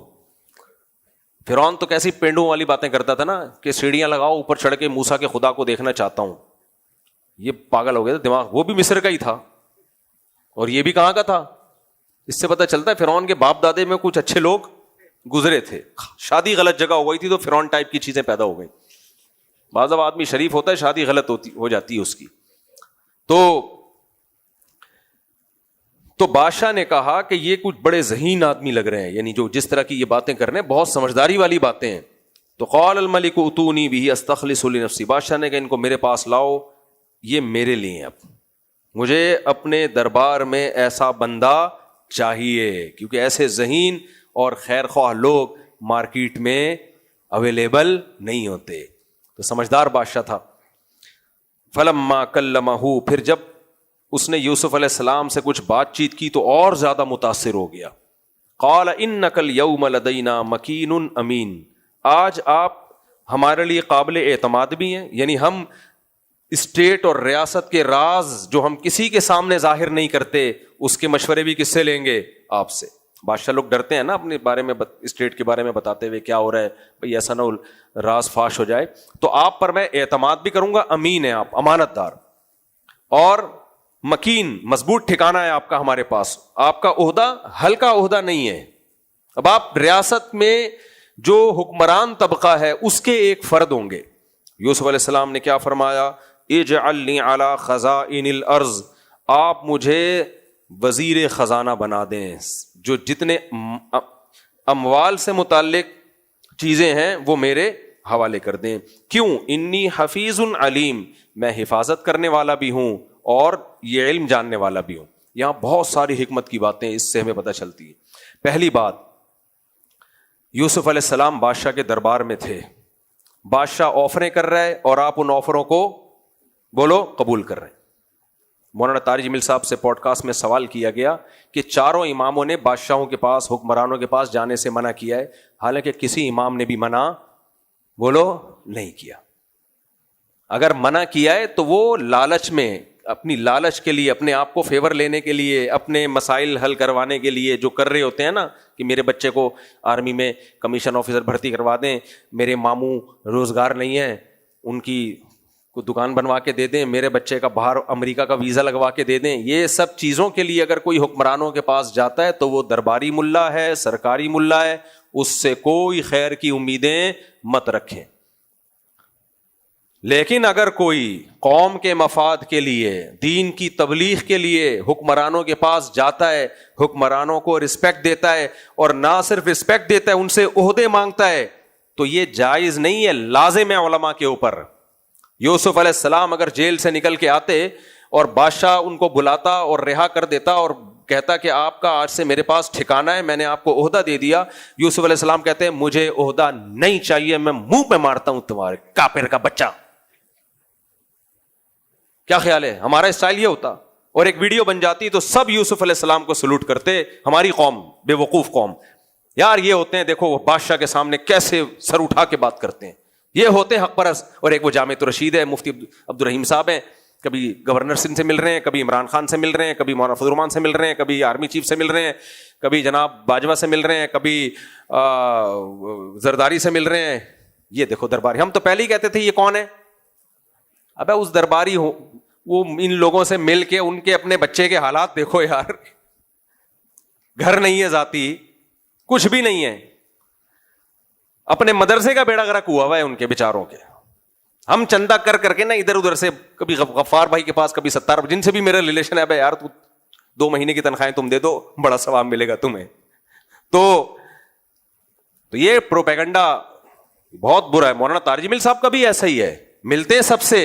فرعون تو کیسی پینڈوں والی باتیں کرتا تھا نا کہ سیڑھیاں لگاؤ اوپر چڑھ کے موسیٰ کے خدا کو دیکھنا چاہتا ہوں. یہ پاگل ہو گیا تھا دماغ. وہ بھی مصر کا ہی تھا اور یہ بھی کہاں کا تھا. اس سے پتہ چلتا ہے فرعون کے باپ دادے میں کچھ اچھے لوگ گزرے تھے. شادی غلط جگہ ہو گئی تھی تو فرعون ٹائپ کی چیزیں پیدا ہو گئی. بعض اب آدمی شریف ہوتا ہے، شادی غلط ہو جاتی ہے اس کی. تو بادشاہ نے کہا کہ یہ کچھ بڑے ذہین آدمی لگ رہے ہیں، یعنی جو جس طرح کی یہ باتیں کر رہے ہیں بہت سمجھداری والی باتیں ہیں. تو قال الملک اتونی بہ استخلص لنفسی، بادشاہ نے کہا ان کو میرے پاس لاؤ، یہ میرے لیے. اب مجھے اپنے دربار میں ایسا بندہ چاہیے، کیونکہ ایسے ذہین اور خیر خواہ لوگ مارکیٹ میں اویلیبل نہیں ہوتے. تو سمجھدار بادشاہ تھا. فلما کلمہ، پھر جب اس نے یوسف علیہ السلام سے کچھ بات چیت کی تو اور زیادہ متاثر ہو گیا. قال انک الیوم لدینا مکین امین، آج آپ ہمارے لیے قابل اعتماد بھی ہیں. یعنی ہم اسٹیٹ اور ریاست کے راز جو ہم کسی کے سامنے ظاہر نہیں کرتے، اس کے مشورے بھی کس سے لیں گے؟ آپ سے. بادشاہ لوگ ڈرتے ہیں نا اپنے بارے میں، اسٹیٹ کے بارے میں بتاتے ہوئے کیا ہو رہا ہے بھئی ایسا نہ راز فاش ہو جائے. تو آپ پر میں اعتماد بھی کروں گا، امین ہے آپ، امانت دار، اور مکین، مضبوط ٹھکانہ ہے آپ کا ہمارے پاس. آپ کا عہدہ ہلکا عہدہ نہیں ہے. اب آپ ریاست میں جو حکمران طبقہ ہے اس کے ایک فرد ہوں گے. یوسف علیہ السلام نے کیا فرمایا؟ اجعلنی علی خزائن الارض، آپ مجھے وزیر خزانہ بنا دیں، جو جتنے اموال سے متعلق چیزیں ہیں وہ میرے حوالے کر دیں. کیوں؟ انی حفیظ علیم، میں حفاظت کرنے والا بھی ہوں اور یہ علم جاننے والا بھی ہوں. یہاں بہت ساری حکمت کی باتیں اس سے ہمیں پتہ چلتی ہے. پہلی بات، یوسف علیہ السلام بادشاہ کے دربار میں تھے, بادشاہ آفریں کر رہا ہے اور آپ ان آفروں کو بولو قبول کر رہے ہیں. مولانا طارق جمیل صاحب سے پوڈ کاسٹ میں سوال کیا گیا کہ چاروں اماموں نے بادشاہوں کے پاس, حکمرانوں کے پاس جانے سے منع کیا ہے, حالانکہ کسی امام نے بھی منع بولو نہیں کیا. اگر منع کیا ہے تو وہ لالچ میں, اپنی لالچ کے لیے, اپنے آپ کو فیور لینے کے لیے, اپنے مسائل حل کروانے کے لیے جو کر رہے ہوتے ہیں نا, کہ میرے بچے کو آرمی میں کمیشن آفیسر بھرتی کروا دیں, میرے ماموں روزگار نہیں ہے ان کی کو دکان بنوا کے دے دیں, میرے بچے کا باہر امریکہ کا ویزا لگوا کے دے دیں. یہ سب چیزوں کے لیے اگر کوئی حکمرانوں کے پاس جاتا ہے تو وہ درباری ملا ہے, سرکاری ملا ہے, اس سے کوئی خیر کی امیدیں مت رکھیں. لیکن اگر کوئی قوم کے مفاد کے لیے, دین کی تبلیغ کے لیے حکمرانوں کے پاس جاتا ہے, حکمرانوں کو رسپیکٹ دیتا ہے, اور نہ صرف رسپیکٹ دیتا ہے, ان سے عہدے مانگتا ہے, تو یہ جائز نہیں ہے, لازم ہے علماء کے اوپر. یوسف علیہ السلام اگر جیل سے نکل کے آتے اور بادشاہ ان کو بلاتا اور رہا کر دیتا اور کہتا کہ آپ کا آج سے میرے پاس ٹھکانہ ہے, میں نے آپ کو عہدہ دے دیا, یوسف علیہ السلام کہتے ہیں مجھے عہدہ نہیں چاہیے, میں منہ پہ مارتا ہوں تمہارے کافر کا بچہ. کیا خیال ہے؟ ہمارا اسٹائل یہ ہوتا, اور ایک ویڈیو بن جاتی تو سب یوسف علیہ السلام کو سلوٹ کرتے, ہماری قوم بے وقوف قوم, یار یہ ہوتے ہیں دیکھو وہ بادشاہ کے سامنے کیسے سر اٹھا کے بات کرتے ہیں, یہ ہوتے ہیں حق پرست. اور ایک وہ جامع رشید ہے, مفتی عبد الرحیم صاحب ہیں, کبھی گورنر سندھ سے مل رہے ہیں, کبھی عمران خان سے مل رہے ہیں, کبھی مولانا فضل الرحمان سے مل رہے ہیں, کبھی آرمی چیف سے مل رہے ہیں, کبھی جناب باجوہ سے مل رہے ہیں, کبھی زرداری سے مل رہے ہیں. یہ دیکھو درباری, ہم تو پہلے ہی کہتے تھے یہ کون ہے, ابے اس درباری ہو, وہ ان لوگوں سے مل کے ان کے اپنے بچے کے حالات دیکھو یار, گھر نہیں ہے ذاتی, کچھ بھی نہیں ہے, اپنے مدرسے کا بیڑا غرق ہوا ہے ان کے بیچاروں کے. ہم چندہ کر کر کے نا ادھر ادھر سے, کبھی غفار بھائی کے پاس, کبھی ستار, جن سے بھی میرا ریلیشن ہے, یار تو 2 مہینے کی تنخواہیں تم دے دو, بڑا ثواب ملے گا تمہیں. تو یہ پروپیگنڈا بہت برا ہے. مولانا طارق جمیل صاحب کا بھی ایسا ہی ہے, ملتے ہیں سب سے.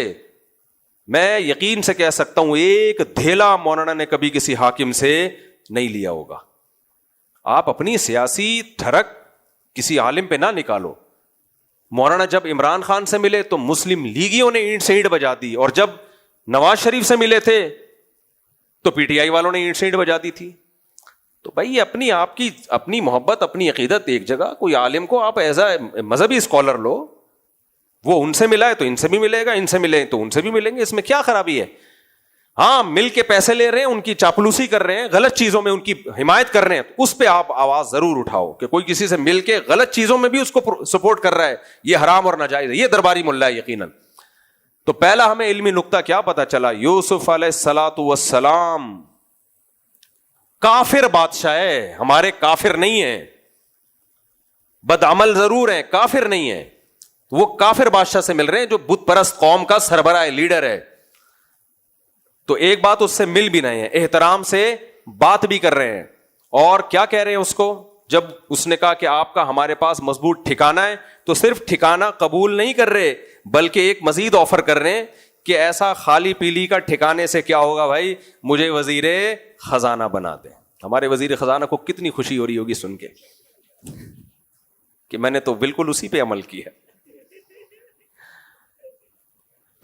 میں یقین سے کہہ سکتا ہوں ایک دھیلا مولانا نے کبھی کسی حاکم سے نہیں لیا ہوگا. آپ اپنی سیاسی دھڑک کسی عالم پہ نہ نکالو. مولانا جب عمران خان سے ملے تو مسلم لیگیوں نے اینٹ سے اینٹ بجا دی, اور جب نواز شریف سے ملے تھے تو پی ٹی آئی والوں نے اینٹ سے اینٹ بجا دی تھی. تو بھائی اپنی آپ کی اپنی محبت, اپنی عقیدت ایک جگہ, کوئی عالم کو آپ ایز اے مذہبی اسکالر لو, وہ ان سے ملا ہے تو ان سے بھی ملے گا, ان سے ملے تو ان سے بھی ملیں گے, اس میں کیا خرابی ہے؟ ہاں مل کے پیسے لے رہے ہیں, ان کی چاپلوسی کر رہے ہیں, غلط چیزوں میں ان کی حمایت کر رہے ہیں, اس پہ آپ آواز ضرور اٹھاؤ کہ کوئی کسی سے مل کے غلط چیزوں میں بھی اس کو سپورٹ کر رہا ہے, یہ حرام اور ناجائز ہے, یہ درباری ملا ہے یقیناً. تو پہلا ہمیں علمی نقطہ کیا پتا چلا, یوسف علیہ الصلوۃ والسلام کافر بادشاہ ہے, ہمارے کافر نہیں ہیں, بدعمل ضرور ہیں, کافر نہیں ہیں. وہ کافر بادشاہ سے مل رہے ہیں جو بت پرست قوم کا سربراہ ہے, لیڈر ہے. تو ایک بات اس سے مل بھی رہے ہیں, احترام سے بات بھی کر رہے ہیں, اور کیا کہہ رہے ہیں اس کو, جب اس نے کہا کہ آپ کا ہمارے پاس مضبوط ٹھکانہ ہے, تو صرف ٹھکانہ قبول نہیں کر رہے بلکہ ایک مزید آفر کر رہے ہیں کہ ایسا خالی پیلی کا ٹھکانے سے کیا ہوگا بھائی, مجھے وزیر خزانہ بنا دیں. ہمارے وزیر خزانہ کو کتنی خوشی ہو رہی ہوگی سن کے کہ میں نے تو بالکل اسی پہ عمل کیا,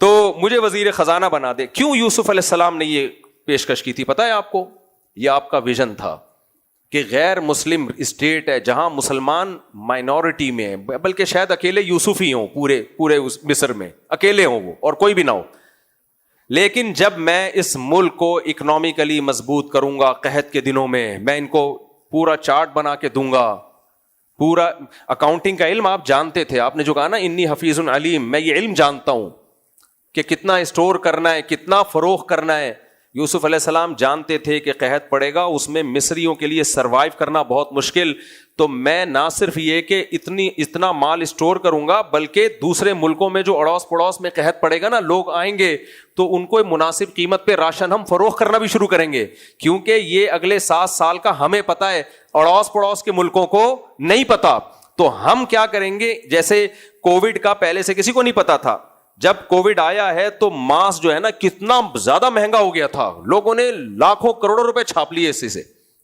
تو مجھے وزیر خزانہ بنا دے. کیوں یوسف علیہ السلام نے یہ پیشکش کی تھی پتہ ہے آپ کو؟ یہ آپ کا ویژن تھا کہ غیر مسلم اسٹیٹ ہے جہاں مسلمان مائنورٹی میں ہیں, بلکہ شاید اکیلے یوسف ہی ہوں پورے مصر میں, اکیلے ہوں وہ اور کوئی بھی نہ ہو, لیکن جب میں اس ملک کو اکنامکلی مضبوط کروں گا قحط کے دنوں میں ان کو پورا چارٹ بنا کے دوں گا. پورا اکاؤنٹنگ کا علم آپ جانتے تھے, آپ نے جو کہا نا انی حفیظ علیم, میں یہ علم جانتا ہوں کہ کتنا اسٹور کرنا ہے, کتنا فروخت کرنا ہے. یوسف علیہ السلام جانتے تھے کہ قحط پڑے گا, اس میں مصریوں کے لیے سروائیو کرنا بہت مشکل, تو میں نہ صرف یہ کہ اتنا مال اسٹور کروں گا بلکہ دوسرے ملکوں میں جو اڑوس پڑوس میں قحط پڑے گا نا, لوگ آئیں گے تو ان کو مناسب قیمت پہ راشن ہم فروخت کرنا بھی شروع کریں گے, کیونکہ یہ اگلے 7 سال کا ہمیں پتا ہے, اڑوس پڑوس کے ملکوں کو نہیں پتا. تو ہم کیا کریں گے, جیسے کووڈ کا پہلے سے کسی کو نہیں پتا تھا, جب کووڈ آیا ہے تو ماسک جو ہے نا کتنا زیادہ مہنگا ہو گیا تھا, لوگوں نے لاکھوں کروڑوں روپے چھاپ لیے اسی سے,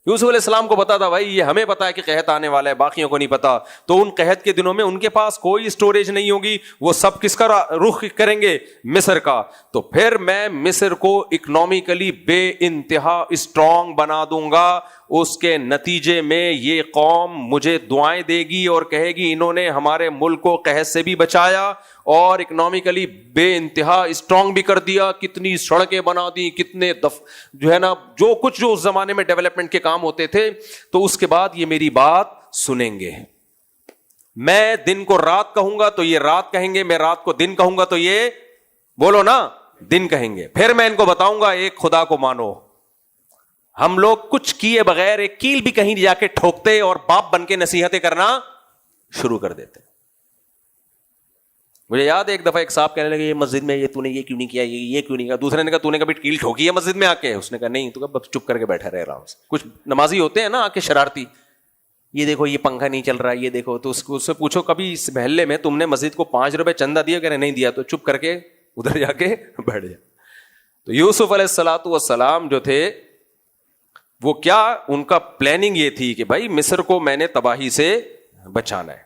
یوسف علیہ السلام کو پتا تھا بھائی یہ ہمیں پتا ہے کہ قحط آنے والا ہے, باقیوں کو نہیں پتا. تو ان قحط کے دنوں میں ان کے پاس کوئی اسٹوریج نہیں ہوگی, وہ سب کس کا رخ کریں گے؟ مصر کا. تو پھر میں مصر کو اکنامکلی بے انتہا اسٹرانگ بنا دوں گا. اس کے نتیجے میں یہ قوم مجھے دعائیں دے گی اور کہے گی انہوں نے ہمارے ملک کو قحط سے بھی بچایا اور اکنامکلی بے انتہا اسٹرانگ بھی کر دیا, کتنی سڑکیں بنا دی, کتنے جو ہے نا جو کچھ جو اس زمانے میں ڈیولپمنٹ کے کام ہوتے تھے. تو اس کے بعد یہ میری بات سنیں گے. میں دن کو رات کہوں گا تو یہ رات کہیں گے, میں رات کو دن کہوں گا تو یہ بولو نا دن کہیں گے. پھر میں ان کو بتاؤں گا ایک خدا کو مانو. ہم لوگ کچھ کیے بغیر ایک کیل بھی کہیں جا کے ٹھوکتے اور باپ بن کے نصیحتیں کرنا شروع کر دیتے. مجھے یاد ہے ایک دفعہ ایک صاحب کہنے لگے یہ مسجد میں یہ تو نے یہ کیوں نہیں کیا, یہ کیوں نہیں کیا. دوسرے نے کہا تو نے کبھی کیل ٹھوکی ہے مسجد میں آ کے؟ اس نے کہا نہیں. تو چپ کر کے بیٹھا رہے آرام سے. کچھ نمازی ہوتے ہیں نا آ کے شرارتی, یہ دیکھو یہ پنکھا نہیں چل رہا, یہ دیکھو. تو اس سے پوچھو کبھی اس محلے میں تم نے مسجد کو 5 روپے چندہ دیا؟ کہ نہیں دیا. تو چپ کر کے ادھر جا کے بیٹھ جائے. تو یوسف علیہ الصلوۃ والسلام جو تھے وہ کیا ان کا پلاننگ یہ تھی کہ بھائی مصر کو میں نے تباہی سے بچانا ہے.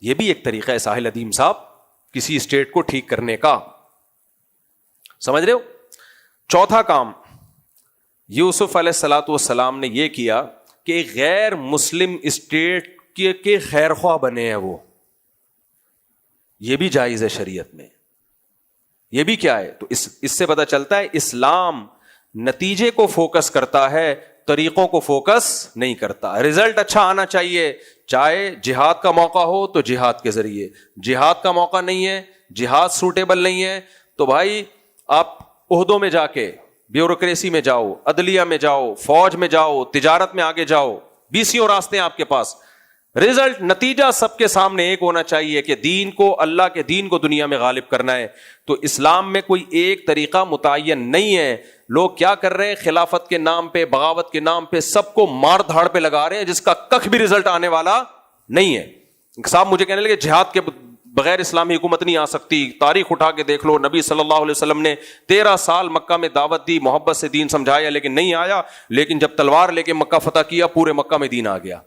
یہ بھی ایک طریقہ ہے ساحل ادیم صاحب کسی اسٹیٹ کو ٹھیک کرنے کا. سمجھ رہے ہو؟ چوتھا کام یوسف علیہ الصلوۃ والسلام نے یہ کیا کہ غیر مسلم اسٹیٹ کے خیر خواہ بنے ہیں وہ. یہ بھی جائز ہے شریعت میں. یہ بھی کیا ہے؟ تو اس سے پتہ چلتا ہے اسلام نتیجے کو فوکس کرتا ہے, طریقوں کو فوکس نہیں کرتا. رزلٹ اچھا آنا چاہیے, چاہے جہاد کا موقع ہو تو جہاد کے ذریعے. جہاد کا موقع نہیں ہے, جہاد سوٹیبل نہیں ہے, تو بھائی آپ عہدوں میں جا کے بیوروکریسی میں جاؤ, عدلیہ میں جاؤ, فوج میں جاؤ, تجارت میں آگے جاؤ, 20 راستے ہیں آپ کے پاس. رزلٹ نتیجہ سب کے سامنے ایک ہونا چاہیے کہ دین کو, اللہ کے دین کو دنیا میں غالب کرنا ہے. تو اسلام میں کوئی ایک طریقہ متعین نہیں ہے. لوگ کیا کر رہے ہیں؟ خلافت کے نام پہ, بغاوت کے نام پہ سب کو مار دھاڑ پہ لگا رہے ہیں جس کا کخ بھی رزلٹ آنے والا نہیں ہے. صاحب مجھے کہنے لگے جہاد کے بغیر اسلامی حکومت نہیں آ سکتی. تاریخ اٹھا کے دیکھ لو, نبی صلی اللہ علیہ وسلم نے 13 سال مکہ میں دعوت دی, محبت سے دین سمجھایا لیکن نہیں آیا. لیکن جب تلوار لے کے مکہ فتح کیا پورے مکہ میں دین آ گیا.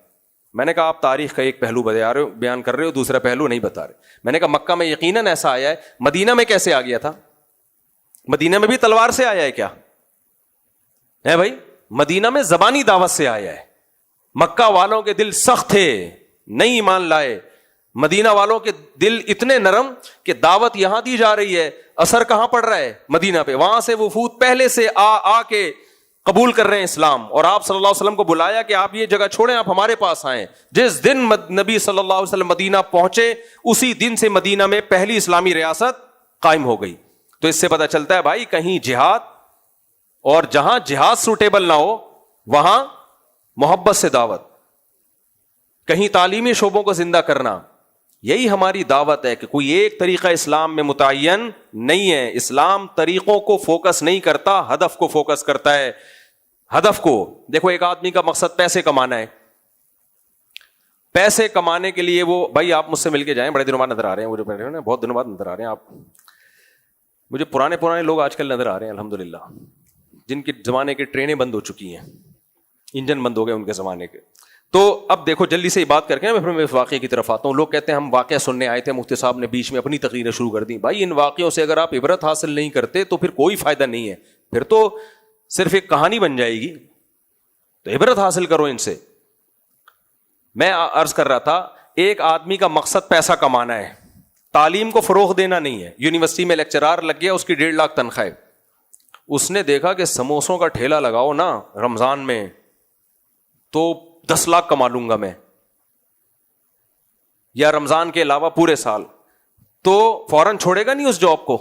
میں نے کہا آپ تاریخ کا ایک پہلو بیان کر رہے ہو, دوسرا پہلو نہیں بتا رہے. میں نے کہا مکہ میں یقیناً ایسا آیا ہے, مدینہ میں کیسے آ گیا تھا؟ مدینہ میں بھی تلوار سے آیا ہے کیا ہے بھائی؟ مدینہ میں زبانی دعوت سے آیا ہے. مکہ والوں کے دل سخت تھے, نہیں ایمان لائے. مدینہ والوں کے دل اتنے نرم کہ دعوت یہاں دی جا رہی ہے, اثر کہاں پڑ رہا ہے؟ مدینہ پہ. وہاں سے وفود پہلے سے آ کے قبول کر رہے ہیں اسلام, اور آپ صلی اللہ علیہ وسلم کو بلایا کہ آپ یہ جگہ چھوڑیں, آپ ہمارے پاس آئیں. جس دن نبی صلی اللہ علیہ وسلم مدینہ پہنچے اسی دن سے مدینہ میں پہلی اسلامی ریاست قائم ہو گئی. تو اس سے پتہ چلتا ہے بھائی کہیں جہاد, اور جہاں جہاد سوٹیبل نہ ہو وہاں محبت سے دعوت, کہیں تعلیمی شعبوں کو زندہ کرنا. یہی ہماری دعوت ہے کہ کوئی ایک طریقہ اسلام میں متعین نہیں ہے. اسلام طریقوں کو فوکس نہیں کرتا, ہدف کو فوکس کرتا ہے. ہدف کو دیکھو, ایک آدمی کا مقصد پیسے کمانا ہے. پیسے کمانے کے لیے وہ, بھائی آپ مجھ سے مل کے جائیں, بڑے دنوں بعد نظر آ رہے ہیں مجھے, بہت دنوں بعد نظر آ رہے ہیں آپ مجھے. پرانے لوگ آج کل نظر آ رہے ہیں الحمدللہ, جن کے زمانے کی ٹرینیں بند ہو چکی ہیں, انجن بند ہو گئے ان کے زمانے کے. تو اب دیکھو جلدی سے بات کر کے میں اس واقعے کی طرف آتا ہوں. لوگ کہتے ہیں ہم واقعہ سننے آئے تھے, مفتی صاحب نے بیچ میں اپنی تقریریں شروع کر دی. بھائی ان واقعوں سے اگر آپ عبرت حاصل نہیں کرتے تو پھر کوئی فائدہ نہیں ہے, پھر تو صرف ایک کہانی بن جائے گی. تو عبرت حاصل کرو ان سے. میں عرض کر رہا تھا ایک آدمی کا مقصد پیسہ کمانا ہے, تعلیم کو فروغ دینا نہیں ہے. یونیورسٹی میں لیکچرار لگ گیا, اس کی 1.5 لاکھ تنخواہ. اس نے دیکھا کہ سموسوں کا ٹھیلا لگاؤ نا رمضان میں تو 10 لاکھ کما لوں گا میں, یا رمضان کے علاوہ پورے سال, تو فوراً چھوڑے گا نہیں اس جاب کو.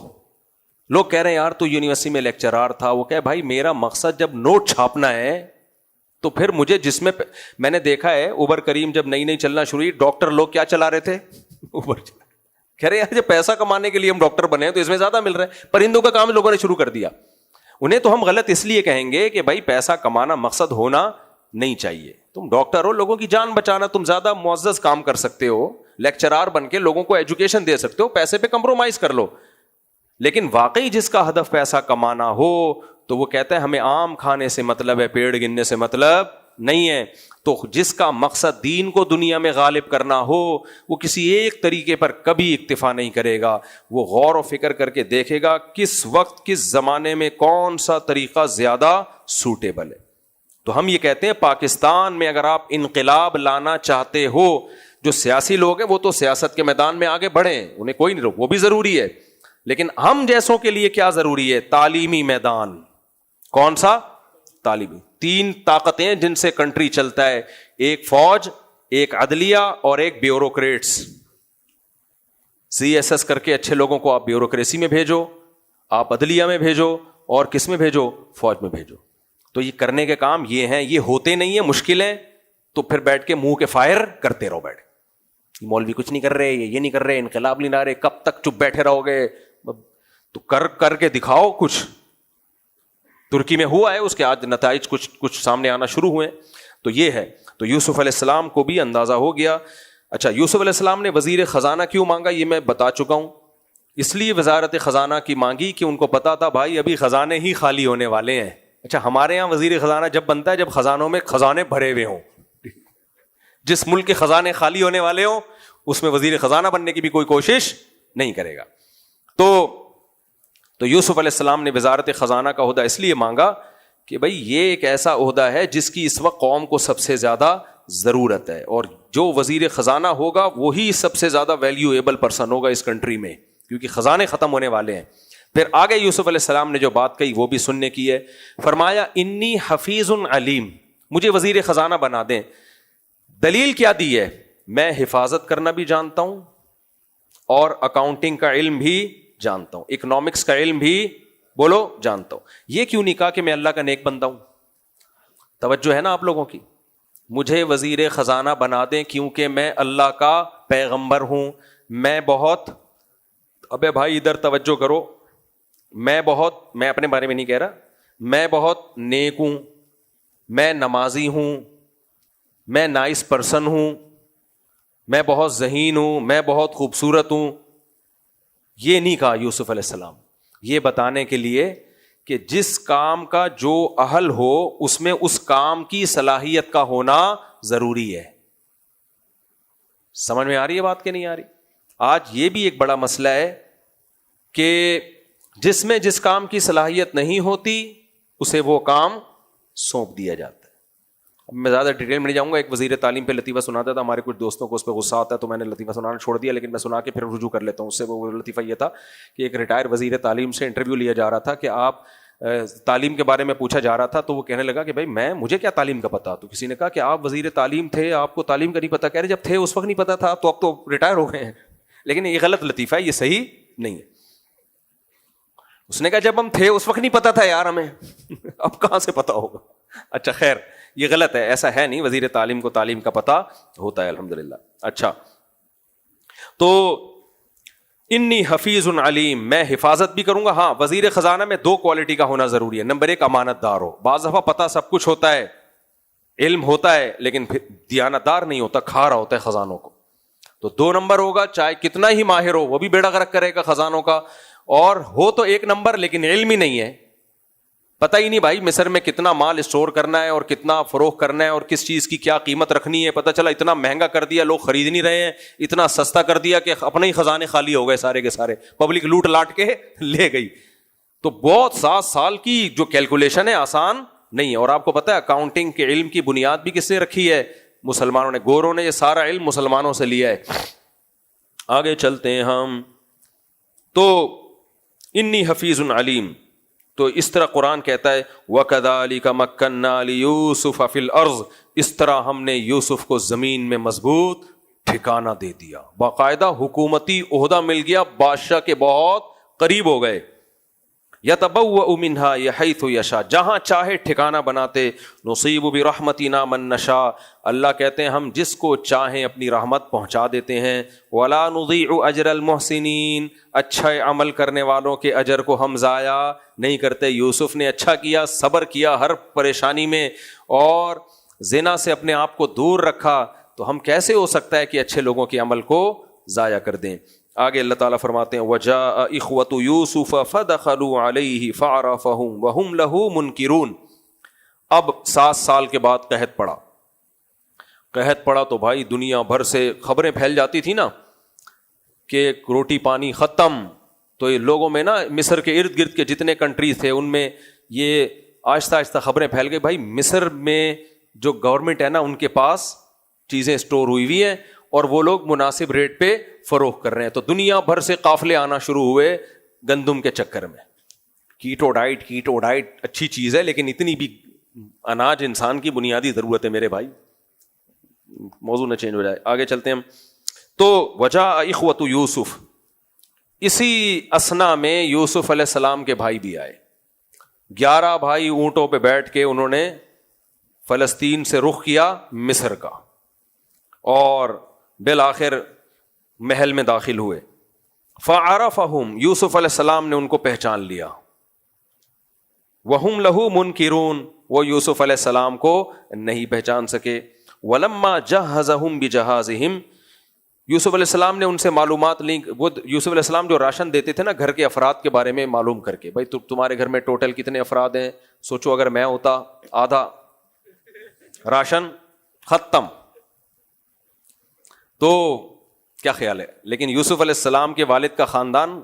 لوگ کہہ رہے ہیں یار تو یونیورسٹی میں لیکچرار تھا. وہ کہے بھائی میرا مقصد جب نوٹ چھاپنا ہے تو پھر مجھے جس میں نے دیکھا ہے اوبر کریم جب نئی چلنا شروع ہوئی, ڈاکٹر لوگ کیا چلا رہے تھے؟ اوبر. کہہ رہے یار جب پیسہ کمانے کے لیے ہم ڈاکٹر بنے ہیں تو اس میں زیادہ مل رہا ہے. پرندوں کا کام لوگوں نے شروع کر دیا. انہیں تو ہم غلط اس لیے کہیں گے کہ بھائی پیسہ کمانا مقصد ہونا نہیں چاہیے. تم ڈاکٹر ہو, لوگوں کی جان بچانا, تم زیادہ معزز کام کر سکتے ہو, لیکچرار بن کے لوگوں کو ایجوکیشن دے سکتے ہو, پیسے پہ کمپرومائز کر لو. لیکن واقعی جس کا ہدف پیسہ کمانا ہو تو وہ کہتا ہے ہمیں آم کھانے سے مطلب ہے, پیڑ گننے سے مطلب نہیں ہے. تو جس کا مقصد دین کو دنیا میں غالب کرنا ہو وہ کسی ایک طریقے پر کبھی اکتفا نہیں کرے گا, وہ غور و فکر کر کے دیکھے گا کس وقت کس زمانے میں کون سا طریقہ زیادہ سوٹیبل ہے. تو ہم یہ کہتے ہیں پاکستان میں اگر آپ انقلاب لانا چاہتے ہو, جو سیاسی لوگ ہیں وہ تو سیاست کے میدان میں آگے بڑھیں, انہیں کوئی نہیں روک, وہ بھی ضروری ہے, لیکن ہم جیسوں کے لیے کیا ضروری ہے؟ تعلیمی میدان. کون سا؟ تعلیمی. 3 طاقتیں جن سے کنٹری چلتا ہے, ایک فوج, ایک عدلیہ اور ایک بیوروکریٹس. CSS کر کے اچھے لوگوں کو آپ بیوروکریسی میں بھیجو, آپ عدلیہ میں بھیجو, اور کس میں بھیجو؟ فوج میں بھیجو. تو یہ کرنے کے کام یہ ہیں, یہ ہوتے نہیں ہیں, مشکل ہے, تو پھر بیٹھ کے منہ کے فائر کرتے رہو. بیٹھ مولوی کچھ نہیں کر رہے, یہ نہیں کر رہے, انقلاب نہیں لا رہے, کب تک چپ بیٹھے رہو گے؟ تو کر کے دکھاؤ کچھ. ترکی میں ہوا ہے, اس کے آج نتائج کچھ سامنے آنا شروع ہوئے. تو یہ ہے. تو یوسف علیہ السلام کو بھی اندازہ ہو گیا. اچھا, یوسف علیہ السلام نے وزیر خزانہ کیوں مانگا یہ میں بتا چکا ہوں. اس لیے وزارت خزانہ کی مانگی کہ ان کو پتا تھا بھائی ابھی خزانے ہی خالی ہونے والے ہیں. اچھا, ہمارے یہاں وزیر خزانہ جب بنتا ہے جب خزانوں میں خزانے بھرے ہوئے ہوں. جس ملک کے خزانے خالی ہونے والے ہوں اس میں وزیر خزانہ بننے کی بھی کوئی کوشش نہیں کرے گا. تو یوسف علیہ السلام نے وزارت خزانہ کا عہدہ اس لیے مانگا کہ بھائی یہ ایک ایسا عہدہ ہے جس کی اس وقت قوم کو سب سے زیادہ ضرورت ہے, اور جو وزیر خزانہ ہوگا وہی سب سے زیادہ ویلیویبل پرسن ہوگا اس کنٹری میں, کیونکہ خزانے ختم ہونے والے ہیں. پھر آگے یوسف علیہ السلام نے جو بات کہی وہ بھی سننے کی ہے. فرمایا انی حفیظ علیم, مجھے وزیر خزانہ بنا دیں. دلیل کیا دی ہے؟ میں حفاظت کرنا بھی جانتا ہوں اور اکاؤنٹنگ کا علم بھی جانتا ہوں, اکنامکس کا علم بھی بولو جانتا ہوں. یہ کیوں نہیں کہا کہ میں اللہ کا نیک بندہ ہوں؟ توجہ ہے نا آپ لوگوں کی. مجھے وزیر خزانہ بنا دیں کیونکہ میں اللہ کا پیغمبر ہوں. میں بہت, ابے بھائی ادھر توجہ کرو, میں اپنے بارے میں نہیں کہہ رہا, میں بہت نیک ہوں, میں نمازی ہوں, میں نائس پرسن ہوں, میں بہت ذہین ہوں, میں بہت خوبصورت ہوں. یہ نہیں کہا یوسف علیہ السلام, یہ بتانے کے لیے کہ جس کام کا جو اہل ہو اس میں اس کام کی صلاحیت کا ہونا ضروری ہے. سمجھ میں آ رہی ہے بات کہ نہیں آ رہی؟ آج یہ بھی ایک بڑا مسئلہ ہے کہ جس میں جس کام کی صلاحیت نہیں ہوتی اسے وہ کام سونپ دیا جاتا ہے. میں زیادہ ڈیٹیل میں نہیں جاؤں گا. ایک وزیر تعلیم پہ لطیفہ سناتا تھا, ہمارے کچھ دوستوں کو اس پہ غصہ آتا ہے تو میں نے لطیفہ سنانا چھوڑ دیا, لیکن میں سنا کے پھر رجوع کر لیتا ہوں اس سے. وہ لطیفہ یہ تھا کہ ایک ریٹائر وزیر تعلیم سے انٹرویو لیا جا رہا تھا کہ آپ تعلیم کے بارے میں پوچھا جا رہا تھا, تو وہ کہنے لگا کہ بھائی مجھے کیا تعلیم کا پتا. تو کسی نے کہا کہ آپ وزیر تعلیم تھے, آپ کو تعلیم کا نہیں پتا. کہہ رہے جب تھے اس وقت نہیں پتا تھا, تو اب تو ریٹائر ہو گئے ہیں. لیکن یہ غلط لطیفہ ہے, یہ صحیح نہیں ہے. اس نے کہا جب ہم تھے اس وقت نہیں پتا تھا یار ہمیں, اب کہاں سے پتا ہوگا. اچھا خیر, یہ غلط ہے, ایسا ہے نہیں. وزیر تعلیم کو تعلیم کا پتہ ہوتا ہے الحمدللہ. اچھا, تو انی حفیظ علیم, میں حفاظت بھی کروں گا. ہاں, وزیر خزانہ میں 2 کوالٹی کا ہونا ضروری ہے. نمبر 1 امانت دار ہو. بعض دفعہ پتہ سب کچھ ہوتا ہے, علم ہوتا ہے, لیکن پھر دیانت دار نہیں ہوتا, کھا رہا ہوتا ہے خزانوں کو. تو 2 نمبر ہوگا, چاہے کتنا ہی ماہر ہو وہ بھی بیڑا غرق کرے گا خزانوں کا. اور ہو تو 1 نمبر لیکن علم ہی نہیں ہے, پتہ ہی نہیں بھائی مصر میں کتنا مال اسٹور کرنا ہے اور کتنا فروخت کرنا ہے اور کس چیز کی کیا قیمت رکھنی ہے. پتہ چلا اتنا مہنگا کر دیا, لوگ خرید نہیں رہے ہیں, اتنا سستا کر دیا کہ اپنے ہی خزانے خالی ہو گئے سارے کے سارے, پبلک لوٹ لاٹ کے لے گئی. تو بہت 7 سال کی جو کیلکولیشن ہے آسان نہیں ہے. اور آپ کو پتہ ہے اکاؤنٹنگ کے علم کی بنیاد بھی کس نے رکھی ہے؟ مسلمانوں نے, گوروں نے یہ سارا علم مسلمانوں سے لیا ہے. آگے چلتے ہیں ہم. تو انی حفیظ علیم, تو اس طرح قرآن کہتا ہے وَكَذَلِكَ مَكَّنَّا لِيُوسُفَ فِي الْأَرْضِ, اس طرح ہم نے یوسف کو زمین میں مضبوط ٹھکانہ دے دیا, باقاعدہ حکومتی عہدہ مل گیا, بادشاہ کے بہت قریب ہو گئے. يَتَبَوَّأُ مِنْهَا يَحَيْثُ يَشَاءُ, جہاں چاہے ٹھکانہ بناتے. نُصِيبُ بِرَحْمَتِنَا مَن نَّشَاءُ, اللہ کہتے ہیں ہم جس کو چاہیں اپنی رحمت پہنچا دیتے ہیں. وَلَا نُضِيعُ أَجْرَ الْمُحْسِنِينَ, اچھے عمل کرنے والوں کے اجر کو ہم ضائع نہیں کرتے. یوسف نے اچھا کیا, صبر کیا ہر پریشانی میں, اور زنا سے اپنے آپ کو دور رکھا, تو ہم کیسے ہو سکتا ہے کہ اچھے لوگوں کے عمل کو ضائع کر دیں. آگے اللہ تعالیٰ فرماتے ہیں وَجَاءَ إِخْوَةُ يُوسُفَ فَدَخَلُوا عَلَيْهِ فَعَرَفَهُمْ وَهُمْ لَهُ مُنْكِرُونَ, اب 7 سال کے بعد قحط پڑا تو بھائی دنیا بھر سے خبریں پھیل جاتی تھی نا کہ روٹی پانی ختم. تو یہ لوگوں میں نا مصر کے ارد گرد کے جتنے کنٹریز تھے ان میں یہ آہستہ آہستہ خبریں پھیل گئی, بھائی مصر میں جو گورنمنٹ ہے نا ان کے پاس چیزیں اسٹور ہوئی ہوئی ہیں اور وہ لوگ مناسب ریٹ پہ فروخت کر رہے ہیں. تو دنیا بھر سے قافلے آنا شروع ہوئے گندم کے چکر میں. کیٹو ڈائٹ اچھی چیز ہے لیکن اتنی بھی اناج انسان کی بنیادی ضرورت ہے میرے بھائی. موضوع نہ چینج ہو جائے, آگے چلتے ہیں. تو وجاء اخوۃ یوسف, اسی اسنا میں یوسف علیہ السلام کے بھائی بھی آئے. 11 بھائی اونٹوں پہ بیٹھ کے انہوں نے فلسطین سے رخ کیا مصر کا, اور بالآخر محل میں داخل ہوئے. فعرفہم, یوسف علیہ السلام نے ان کو پہچان لیا. وہم لہو منکرون, وہ یوسف علیہ السلام کو نہیں پہچان سکے. ولما جہزہم بجہازہم, یوسف علیہ السلام نے ان سے معلومات لیں. وہ یوسف علیہ السلام جو راشن دیتے تھے نا گھر کے افراد کے بارے میں معلوم کر کے, بھائی تمہارے گھر میں ٹوٹل کتنے افراد ہیں, سوچو اگر میں ہوتا آدھا راشن ختم تو کیا خیال ہے. لیکن یوسف علیہ السلام کے والد کا خاندان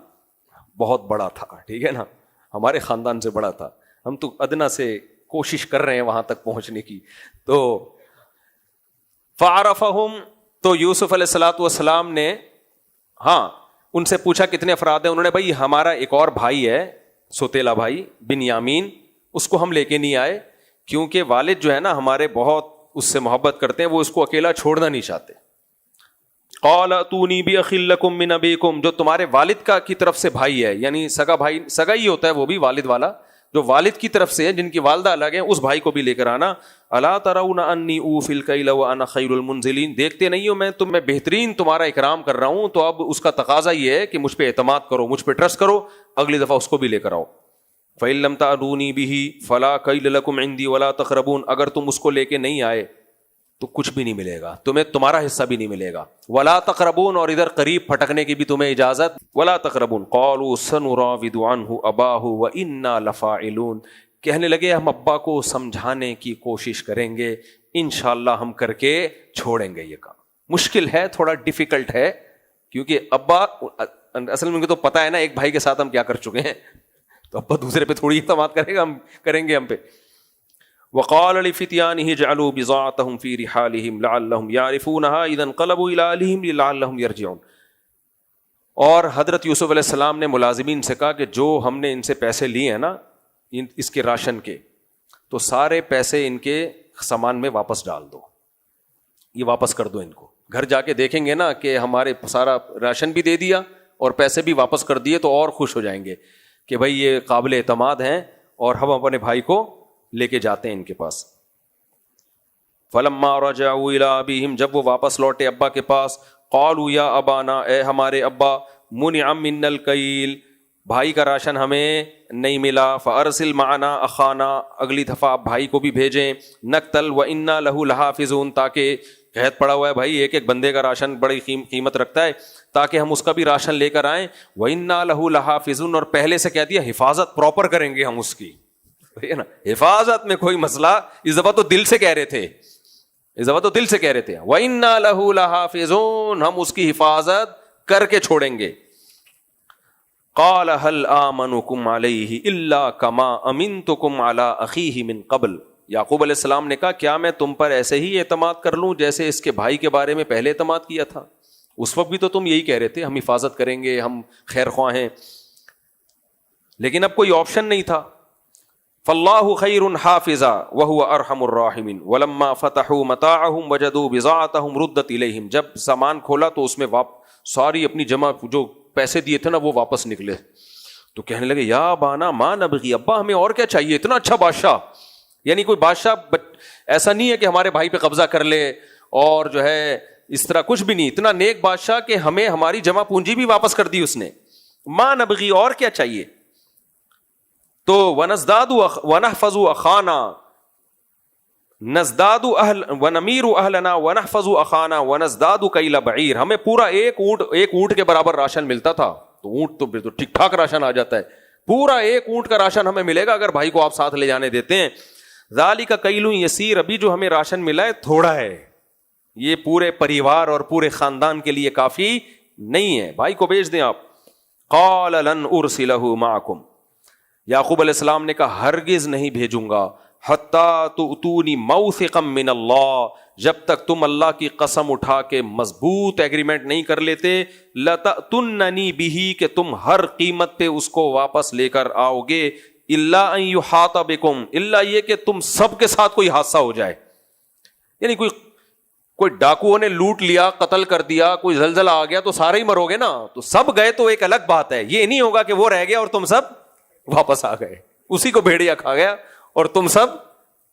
بہت بڑا تھا, ٹھیک ہے نا, ہمارے خاندان سے بڑا تھا. ہم تو ادنا سے کوشش کر رہے ہیں وہاں تک پہنچنے کی. تو فعرفہم, تو یوسف علیہ الصلوۃ والسلام نے ان سے پوچھا کتنے افراد ہیں. انہوں نے بھائی ہمارا ایک اور بھائی ہے سوتیلا بھائی بنیامین, اس کو ہم لے کے نہیں آئے کیونکہ والد جو ہے نا ہمارے بہت اس سے محبت کرتے ہیں, وہ اس کو اکیلا چھوڑنا نہیں چاہتے. قال اتونی باخ لکم من ابیکم, جو تمہارے والد کا کی طرف سے بھائی ہے, یعنی سگا بھائی, سگا ہی ہوتا ہے وہ بھی والد والا, جو والد کی طرف سے جن کی والدہ الگ ہیں اس بھائی کو بھی لے کر آنا. الا ترون انی اوفی الکیل وانا خیر المنزلین, دیکھتے نہیں ہو میں تمہیں بہترین تمہارا اکرام کر رہا ہوں, تو اب اس کا تقاضا یہ ہے کہ مجھ پہ اعتماد کرو, مجھ پہ ٹرسٹ کرو, اگلی دفعہ اس کو بھی لے کر آؤ. فإن لم تأتونی بہ فلا کیل لکم عندی ولا تقربون, اگر تم اس کو لے کے نہیں آئے تو کچھ بھی نہیں ملے گا تمہیں, تمہارا حصہ بھی نہیں ملے گا. ولا تقربون, اور ادھر قریب پھٹکنے کی بھی تمہیں اجازت. ولا تقربون. قالوا سنراود عنہ اباہ وانا لفاعلون, کہنے لگے ہم ابا کو سمجھانے کی کوشش کریں گے, انشاءاللہ ہم کر کے چھوڑیں گے یہ کام. مشکل ہے, تھوڑا ڈیفیکلٹ ہے, کیونکہ ابا اصل میں تو پتا ہے نا ایک بھائی کے ساتھ ہم کیا کر چکے ہیں, تو ابا دوسرے پہ تھوڑی اعتماد کرے گا, ہم کریں گے ہم پہ. وقال لفتيانه جعلوا بضاعتهم في رحالهم لعلهم يعرفونها اذا انقلبوا الى اهلهم لعلهم يرجعون. اور حضرت یوسف علیہ السلام نے ملازمین سے کہا کہ جو ہم نے ان سے پیسے لیے ہیں نا اس کے راشن کے, تو سارے پیسے ان کے سامان میں واپس ڈال دو, یہ واپس کر دو ان کو. گھر جا کے دیکھیں گے نا کہ ہمارے سارا راشن بھی دے دیا اور پیسے بھی واپس کر دیے, تو اور خوش ہو جائیں گے کہ بھائی یہ قابل اعتماد ہیں اور ہم اپنے بھائی کو لے کے جاتے ہیں ان کے پاس. فلما رجعوا الى ابيهم, جب وہ واپس لوٹے ابا کے پاس, قالوا یا ابانا, اے ہمارے ابا, منع منا الکیل, بھائی کا راشن ہمیں نہیں ملا. فارسل معنا اخانا, اگلی دفعہ آپ بھائی کو بھی بھیجیں. نقتل وانا له لحافظون, تاکہ قحط پڑا ہوا ہے بھائی, ایک ایک بندے کا راشن بڑی قیمت رکھتا ہے, تاکہ ہم اس کا بھی راشن لے کر آئیں. وانا له لحافظون, اور پہلے سے کہہ دیا حفاظت پراپر کریں گے ہم اس کی, نا حفاظت میں کوئی مسئلہ, اس دفعہ تو دل سے کہہ رہے تھے, وَإِنَّا لَهُ لَحَافِظُونَ, ہم اس کی حفاظت کر کے چھوڑیں گے. قَالَ هَلْ آمَنُكُمْ عَلَيْهِ إِلَّا كَمَا أَمِنْتُكُمْ عَلَىٰ أَخِيهِ مِنْ قَبْلِ. یعقوب علیہ السلام نے کہا کیا میں تم پر ایسے ہی اعتماد کر لوں جیسے اس کے بھائی کے بارے میں پہلے اعتماد کیا تھا؟ اس وقت بھی تو تم یہی کہہ رہے تھے ہم حفاظت کریں گے, ہم خیر خواہ ہیں, لیکن اب کوئی آپشن نہیں تھا. فاللہ خیر حافظا وہو ارحم الراحمین. ولما فتحوا متاعهم وجدوا بضاعتهم ردت الیہم, جب سامان کھولا تو اس میں ساری اپنی جمع جو پیسے دیے تھے نا وہ واپس نکلے. تو کہنے لگے یا بانا ما نبغی, ابا ہمیں اور کیا چاہیے, اتنا اچھا بادشاہ, یعنی کوئی بادشاہ ایسا نہیں ہے کہ ہمارے بھائی پہ قبضہ کر لے اور جو ہے اس طرح کچھ بھی نہیں, اتنا نیک بادشاہ کہ ہمیں ہماری جمع پونجی بھی واپس کر دی اس نے. ما نبغی, اور کیا چاہیے. تو ونحفظ اخانا نزداد اہل ونمیر اہلنا ونحفظ اخانا ونزداد کیل بعیر, ہمیں پورا ایک اونٹ کے برابر راشن ملتا تھا. تو اونٹ تو ٹھیک ٹھاک راشن آ جاتا ہے, پورا ایک اونٹ کا راشن ہمیں ملے گا اگر بھائی کو آپ ساتھ لے جانے دیتے ہیں. ذالک کیل یسیر، ابھی جو ہمیں راشن ملا ہے تھوڑا ہے، یہ پورے پریوار اور پورے خاندان کے لیے کافی نہیں ہے، بھائی کو بھیج دیں آپ۔ قال لن ارسلہ معکم، یعقوب علیہ السلام نے کہا ہرگز نہیں بھیجوں گا، حتی تؤتونی موثقا من اللہ، جب تک تم اللہ کی قسم اٹھا کے مضبوط ایگریمنٹ نہیں کر لیتے، لتأتوننی بہ، کہ تم ہر قیمت پہ اس کو واپس لے کر آؤ گے، الا ان یحاط بکم، الا یہ کہ تم سب کے ساتھ کوئی حادثہ ہو جائے، یعنی کوئی ڈاکوؤں نے لوٹ لیا، قتل کر دیا، کوئی زلزلہ آ گیا تو سارے ہی مرو گے نا، تو سب گئے تو ایک الگ بات ہے، یہ نہیں ہوگا کہ وہ رہ گیا اور تم سب واپس آ گئے، اسی کو بھیڑیا کھا گیا اور تم سب،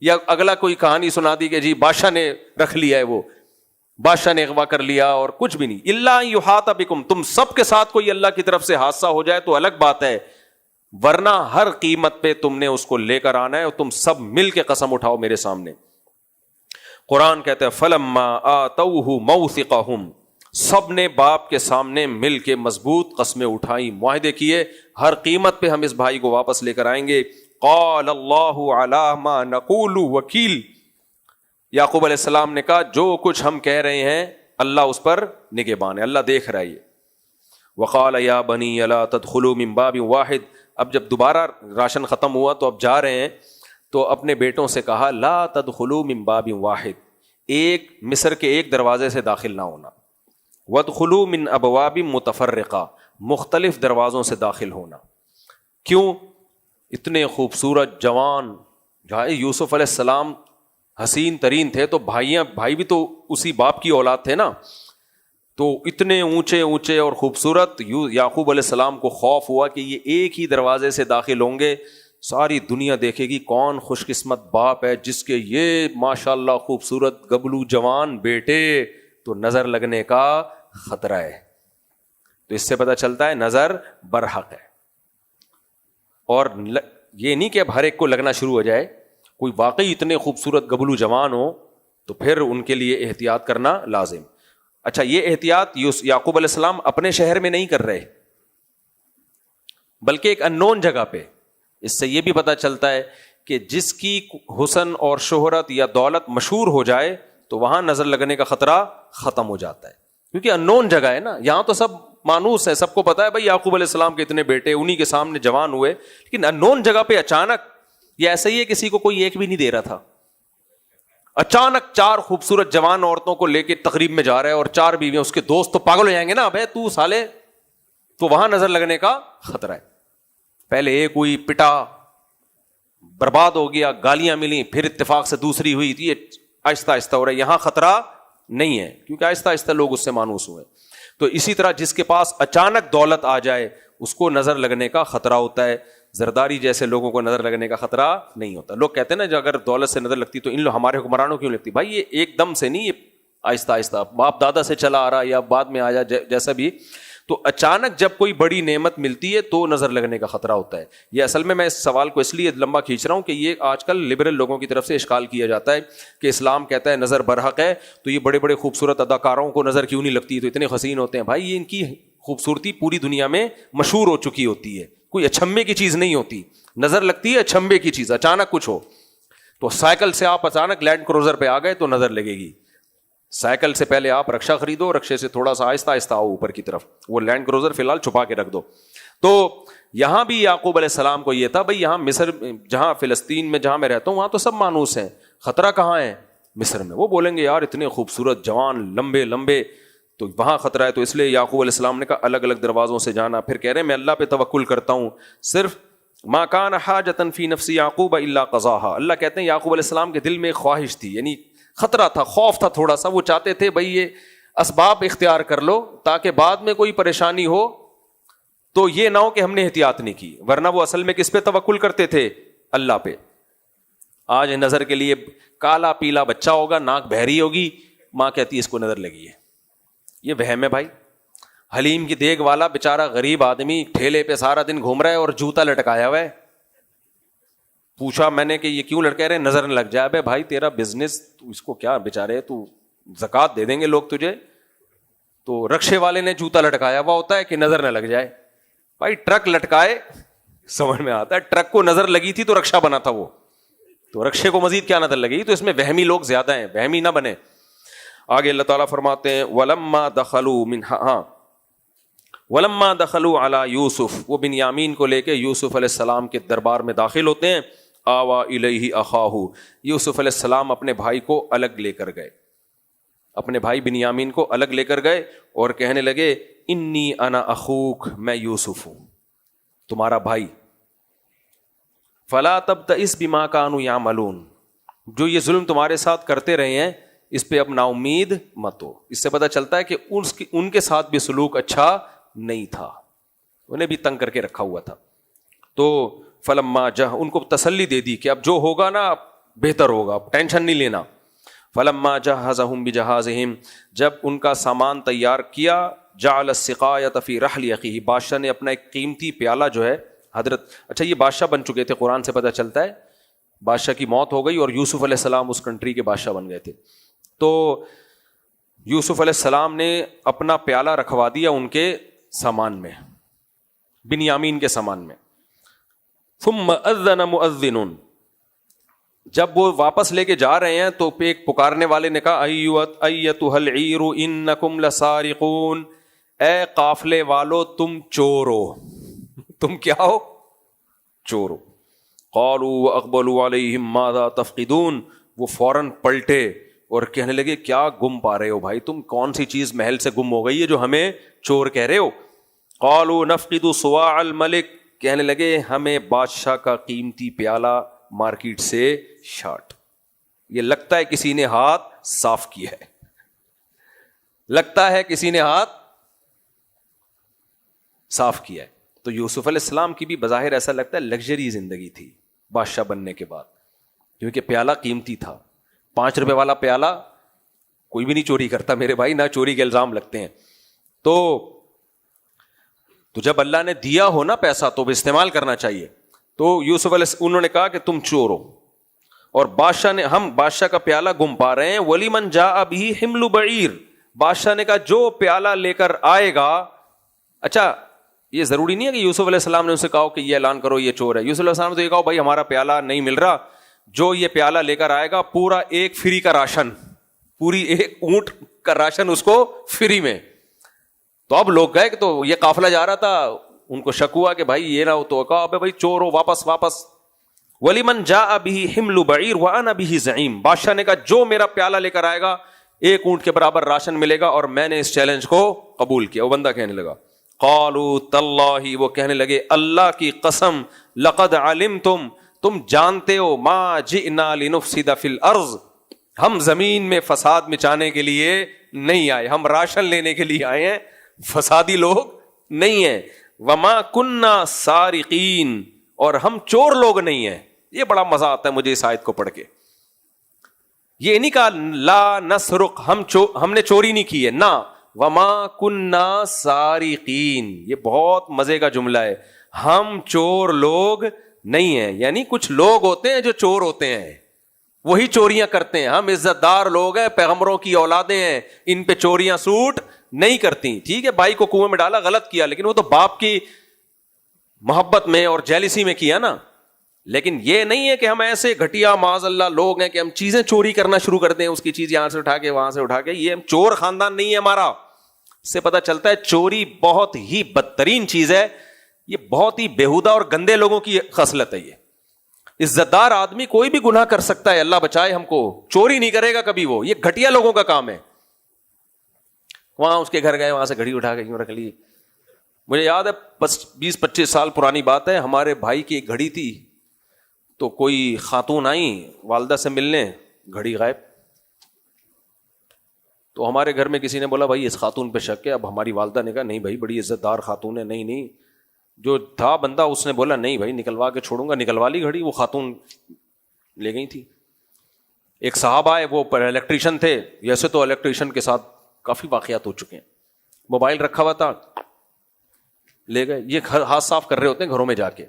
یا اگلا کوئی کہانی سنا دی کہ جی بادشاہ نے رکھ لیا ہے، وہ بادشاہ نے اغوا کر لیا اور کچھ بھی نہیں، الا ان یحاط بکم، تم سب کے ساتھ کوئی اللہ کی طرف سے حادثہ ہو جائے تو الگ بات ہے، ورنہ ہر قیمت پہ تم نے اس کو لے کر آنا ہے، اور تم سب مل کے قسم اٹھاؤ میرے سامنے۔ قرآن کہتا ہے فلما آتوہ موثقہم، سب نے باپ کے سامنے مل کے مضبوط قسمیں اٹھائی، معاہدے کیے، ہر قیمت پہ ہم اس بھائی کو واپس لے کر آئیں گے۔ قال اللہ علی ما نقول وکیل، یعقوب علیہ السلام نے کہا جو کچھ ہم کہہ رہے ہیں اللہ اس پر نگہبان ہے، اللہ دیکھ رہا ہے۔ وقال یا بنی لا تدخلوا من باب واحد، اب جب دوبارہ راشن ختم ہوا تو اب جا رہے ہیں، تو اپنے بیٹوں سے کہا لا تدخلوا من باب واحد، ایک مصر کے ایک دروازے سے داخل نہ ہونا، وادخلوا من ابواب متفرقہ، مختلف دروازوں سے داخل ہونا۔ کیوں؟ اتنے خوبصورت جوان، بھائی یوسف علیہ السلام حسین ترین تھے، تو بھائی بھی تو اسی باپ کی اولاد تھے نا، تو اتنے اونچے اونچے اور خوبصورت، یعقوب علیہ السلام کو خوف ہوا کہ یہ ایک ہی دروازے سے داخل ہوں گے، ساری دنیا دیکھے گی کون خوش قسمت باپ ہے جس کے یہ ماشاءاللہ خوبصورت گبلو جوان بیٹے، تو نظر لگنے کا خطرہ ہے۔ تو اس سے پتہ چلتا ہے نظر برحق ہے، اور یہ نہیں کہ اب ہر ایک کو لگنا شروع ہو جائے، کوئی واقعی اتنے خوبصورت گبلو جوان ہو تو پھر ان کے لیے احتیاط کرنا لازم۔ اچھا، یہ احتیاط یعقوب علیہ السلام اپنے شہر میں نہیں کر رہے، بلکہ ایک اننون جگہ پہ۔ اس سے یہ بھی پتہ چلتا ہے کہ جس کی حسن اور شہرت یا دولت مشہور ہو جائے تو وہاں نظر لگنے کا خطرہ ختم ہو جاتا ہے، کیونکہ اننون جگہ ہے نا، یہاں تو سب مانوس ہے، سب کو پتا ہے بھائی یعقوب علیہ السلام کے اتنے بیٹے، انہی کے سامنے جوان ہوئے، لیکن اننون جگہ پہ اچانک، یہ ایسا ہی ہے کسی کو کوئی ایک بھی نہیں دے رہا تھا، اچانک 4 خوبصورت جوان عورتوں کو لے کے تقریب میں جا رہا ہے، اور 4 بیویاں، اس کے دوست تو پاگل ہو جائیں گے نا، ابے تو سالے، تو وہاں نظر لگنے کا خطرہ ہے۔ پہلے ایک ہوئی، پٹا، برباد ہو گیا، گالیاں ملی، پھر اتفاق سے دوسری ہوئی، یہ آہستہ آہستہ ہو رہا ہے، یہاں خطرہ نہیں ہے کیونکہ آہستہ آہستہ لوگ اس سے مانوس ہوئے۔ تو اسی طرح جس کے پاس اچانک دولت آ جائے اس کو نظر لگنے کا خطرہ ہوتا ہے، زرداری جیسے لوگوں کو نظر لگنے کا خطرہ نہیں ہوتا۔ لوگ کہتے ہیں نا جو اگر دولت سے نظر لگتی تو ان لوگ ہمارے حکمرانوں کیوں لگتی؟ بھائی یہ ایک دم سے نہیں، یہ آہستہ آہستہ باپ دادا سے چلا آ رہا یا بعد میں آیا جیسا بھی، تو اچانک جب کوئی بڑی نعمت ملتی ہے تو نظر لگنے کا خطرہ ہوتا ہے۔ یہ اصل میں اس سوال کو اس لیے لمبا کھینچ رہا ہوں کہ یہ آج کل لبرل لوگوں کی طرف سے اشکال کیا جاتا ہے کہ اسلام کہتا ہے نظر برحق ہے، تو یہ بڑے بڑے خوبصورت اداکاروں کو نظر کیوں نہیں لگتی، تو اتنے حسین ہوتے ہیں؟ بھائی یہ ان کی خوبصورتی پوری دنیا میں مشہور ہو چکی ہوتی ہے، کوئی اچھمبے کی چیز نہیں ہوتی، نظر لگتی ہے اچھمبے کی چیز، اچانک کچھ ہو تو سائیکل سے آپ اچانک لینڈ کروزر پہ آ گئے تو نظر لگے گی، سائیکل سے پہلے آپ رکشا خریدو، رکشے سے تھوڑا سا آہستہ آہستہ آؤ اوپر کی طرف، وہ لینڈ کروزر فی الحال چھپا کے رکھ دو۔ تو یہاں بھی یعقوب علیہ السلام کو یہ تھا بھائی یہاں مصر، جہاں فلسطین میں جہاں میں رہتا ہوں وہاں تو سب مانوس ہیں، خطرہ کہاں ہے؟ مصر میں۔ وہ بولیں گے یار اتنے خوبصورت جوان لمبے لمبے، تو وہاں خطرہ ہے، تو اس لیے یعقوب علیہ السلام نے کہا الگ الگ دروازوں سے جانا۔ پھر کہہ رہے ہیں میں اللہ پہ توکل کرتا ہوں، صرف ما کان حاجۃ فی نفس یعقوب الا قضاها، اللہ کہتے ہیں یعقوب علیہ السلام کے دل میں خواہش تھی، یعنی خطرہ تھا، خوف تھا تھوڑا سا، وہ چاہتے تھے بھائی یہ اسباب اختیار کر لو تاکہ بعد میں کوئی پریشانی ہو تو یہ نہ ہو کہ ہم نے احتیاط نہیں کی، ورنہ وہ اصل میں کس پہ توکل کرتے تھے؟ اللہ پہ۔ آج نظر کے لیے کالا پیلا بچہ ہوگا، ناک بہری ہوگی، ماں کہتی ہے اس کو نظر لگی ہے، یہ وہم ہے بھائی۔ حلیم کی دیگ والا بیچارہ غریب آدمی ٹھیلے پہ سارا دن گھوم رہا ہے اور جوتا لٹکایا ہوا ہے، پوچھا میں نے کہ یہ کیوں لٹکا رہے؟ نظر نہ لگ جائے۔ بے بھائی تیرا بزنس، تو اس کو کیا بیچارے، تو زکوٰۃ دے دیں گے لوگ تجھے، تو رکشے والے نے جوتا لٹکایا ہوا ہوتا ہے کہ نظر نہ لگ جائے۔ بھائی ٹرک لٹکائے سمجھ میں آتا ہے، ٹرک کو نظر لگی تھی تو رکشہ بنا تھا وہ، تو رکشے کو مزید کیا نظر لگے گی؟ تو اس میں وہمی لوگ زیادہ ہیں، وہمی نہ بنے. آگے اللہ تعالیٰ فرماتے ہیں وَلَمَّا دَخَلُوا مِنْهَا وَلَمَّا دَخَلُوا عَلَى يُوسُف، وہ بنیامین کو لے کے یوسف علیہ السلام کے دربار میں داخل ہوتے ہیں. آوا الیہ اخاہ، یوسف علیہ السلام اپنے بھائی کو الگ لے کر گئے، اپنے بھائی بنیامین کو الگ لے کر گئے اور کہنے لگے انی انا اخوک، میں یوسف ہوں تمہارا بھائی. فلا تبتئس بما كانوا يعملون، جو یہ ظلم تمہارے ساتھ کرتے رہے ہیں اس پہ اب نا امید مت ہو. اس سے پتہ چلتا ہے کہ ان کے ساتھ بھی سلوک اچھا نہیں تھا، انہیں بھی تنگ کر کے رکھا ہوا تھا. تو فلما ان کو تسلی دے دی کہ اب جو ہوگا نا بہتر ہوگا، اب ٹینشن نہیں لینا. فلما جہزہم بجہازہم، جب ان کا سامان تیار کیا، جعل السقایۃ فی رحل اخیہ، بادشاہ نے اپنا ایک قیمتی پیالہ جو ہے حضرت، اچھا یہ بادشاہ بن چکے تھے، قرآن سے پتہ چلتا ہے بادشاہ کی موت ہو گئی اور یوسف علیہ السلام اس کنٹری کے بادشاہ بن گئے تھے. تو یوسف علیہ السلام نے اپنا پیالہ رکھوا دیا ان کے سامان میں، بنیامین کے سامان میں. ثم اذن مؤذن، جب وہ واپس لے کے جا رہے ہیں تو ایک پکارنے والے نے کہا ایتھا العیر انکم لسارقون، اے قافلے والو تم چور ہو، تم کیا ہو؟ چور ہو. قالوا واقبلوا علیہم ماذا تفقدون، وہ فوراً پلٹے اور کہنے لگے کیا گم پا رہے ہو بھائی، تم کون سی چیز محل سے گم ہو گئی ہے جو ہمیں چور کہہ رہے ہو؟ قالوا نفقد صواع الملک، کہنے لگے ہمیں بادشاہ کا قیمتی پیالہ مارکیٹ سے شارٹ. یہ لگتا ہے کسی نے ہاتھ صاف کیا ہے، لگتا ہے کسی نے ہاتھ صاف کیا ہے. تو یوسف علیہ السلام کی بھی بظاہر ایسا لگتا ہے لگژری زندگی تھی بادشاہ بننے کے بعد، کیونکہ پیالہ قیمتی تھا. 5 روپے والا پیالہ کوئی بھی نہیں چوری کرتا میرے بھائی، نہ چوری کے الزام لگتے ہیں. تو جب اللہ نے دیا ہو نا پیسہ تو استعمال کرنا چاہیے. تو یوسف علیہ انہوں نے کہا کہ تم چور ہو، اور بادشاہ نے، ہم بادشاہ کا پیالہ گم پا رہے ہیں. وَلِمَنْ جَاءَ بِهِ حِمْلُ بَعِيرٍ، بادشاہ نے کہا جو پیالہ لے کر آئے گا. اچھا یہ ضروری نہیں ہے کہ یوسف علیہ السلام نے اسے کہا کہ یہ اعلان کرو یہ چور ہے. یوسف علیہ السلام نے تو یہ کہا بھائی ہمارا پیالہ نہیں مل رہا، جو یہ پیالہ لے کر آئے گا پورا ایک فری کا راشن، پوری ایک اونٹ کا راشن اس کو فری میں. تو اب لوگ گئے کہ تو یہ قافلہ جا رہا تھا، ان کو شک ہوا کہ بھائی یہ نہ ہو، تو کہا بھائی چور ہو، واپس. وَلِمَنْ جَاءَ بِهِ حِمْلُ بَعِيرٍ وَأَنَا بِهِ زَعِيمٌ، بادشاہ نے کہا جو میرا پیالہ لے کر آئے گا ایک اونٹ کے برابر راشن ملے گا، اور میں نے اس چیلنج کو قبول کیا. وہ بندہ کہنے لگا قالوا تاللہ، وہ کہنے لگے اللہ کی قسم، لقد علمتم، تم جانتے ہو، ما جئنا لنفسد فی الارض، ہم زمین میں فساد مچانے کے لیے نہیں آئے، ہم راشن لینے کے لیے آئے ہیں، فسادی لوگ نہیں ہیں. وما کننا سارقین، اور ہم چور لوگ نہیں ہیں. یہ بڑا مزہ آتا ہے مجھے اس آیت کو پڑھ کے. یہ نہیں کہا لا نسرق، ہم نے چوری نہیں کی ہے، نہ وما کننا سارقین، یہ بہت مزے کا جملہ ہے. ہم چور لوگ نہیں ہیں، یعنی کچھ لوگ ہوتے ہیں جو چور ہوتے ہیں، وہی چوریاں کرتے ہیں. ہم عزت دار لوگ ہیں، پیغمبروں کی اولادیں ہیں، ان پہ چوریاں سوٹ نہیں کرتی. ٹھیک ہے بھائی کو کنویں میں ڈالا، غلط کیا، لیکن وہ تو باپ کی محبت میں اور جیلسی میں کیا نا. لیکن یہ نہیں ہے کہ ہم ایسے گھٹیا معاذ اللہ لوگ ہیں کہ ہم چیزیں چوری کرنا شروع کر دیں، اس کی چیز یہاں سے اٹھا کے وہاں سے اٹھا کے. یہ چور خاندان نہیں ہے ہمارا. اس سے پتہ چلتا ہے چوری بہت ہی بدترین چیز ہے، یہ بہت ہی بےہودہ اور گندے لوگوں کی خصلت ہے. یہ عزت دار آدمی کوئی بھی گناہ کر سکتا ہے، اللہ بچائے ہم کو، چوری نہیں کرے گا کبھی. وہ یہ گھٹیا لوگوں کا کام ہے. وہاں اس کے گھر گئے، وہاں سے گھڑی اٹھا کے کیوں رکھ لی. مجھے یاد ہے 20-25 سال پرانی بات ہے، ہمارے بھائی کی ایک گھڑی تھی، تو کوئی خاتون آئی والدہ سے ملنے، گھڑی غائب. تو ہمارے گھر میں کسی نے بولا بھائی اس خاتون پہ شک ہے. اب ہماری والدہ نے کہا نہیں بھائی بڑی عزت دار خاتون ہے. نہیں جو تھا بندہ اس نے بولا نہیں بھائی نکلوا کے چھوڑوں گا. نکلوا لی گھڑی، وہ خاتون لے گئی تھی. ایک صاحب آئے، وہ الیکٹریشین تھے. ویسے تو الیکٹریشین کے ساتھ کافی واقعات ہو چکے ہیں. موبائل رکھا ہوا تھا، لے گئے. یہ ہاتھ صاف کر رہے ہوتے ہیں گھروں میں جا کے.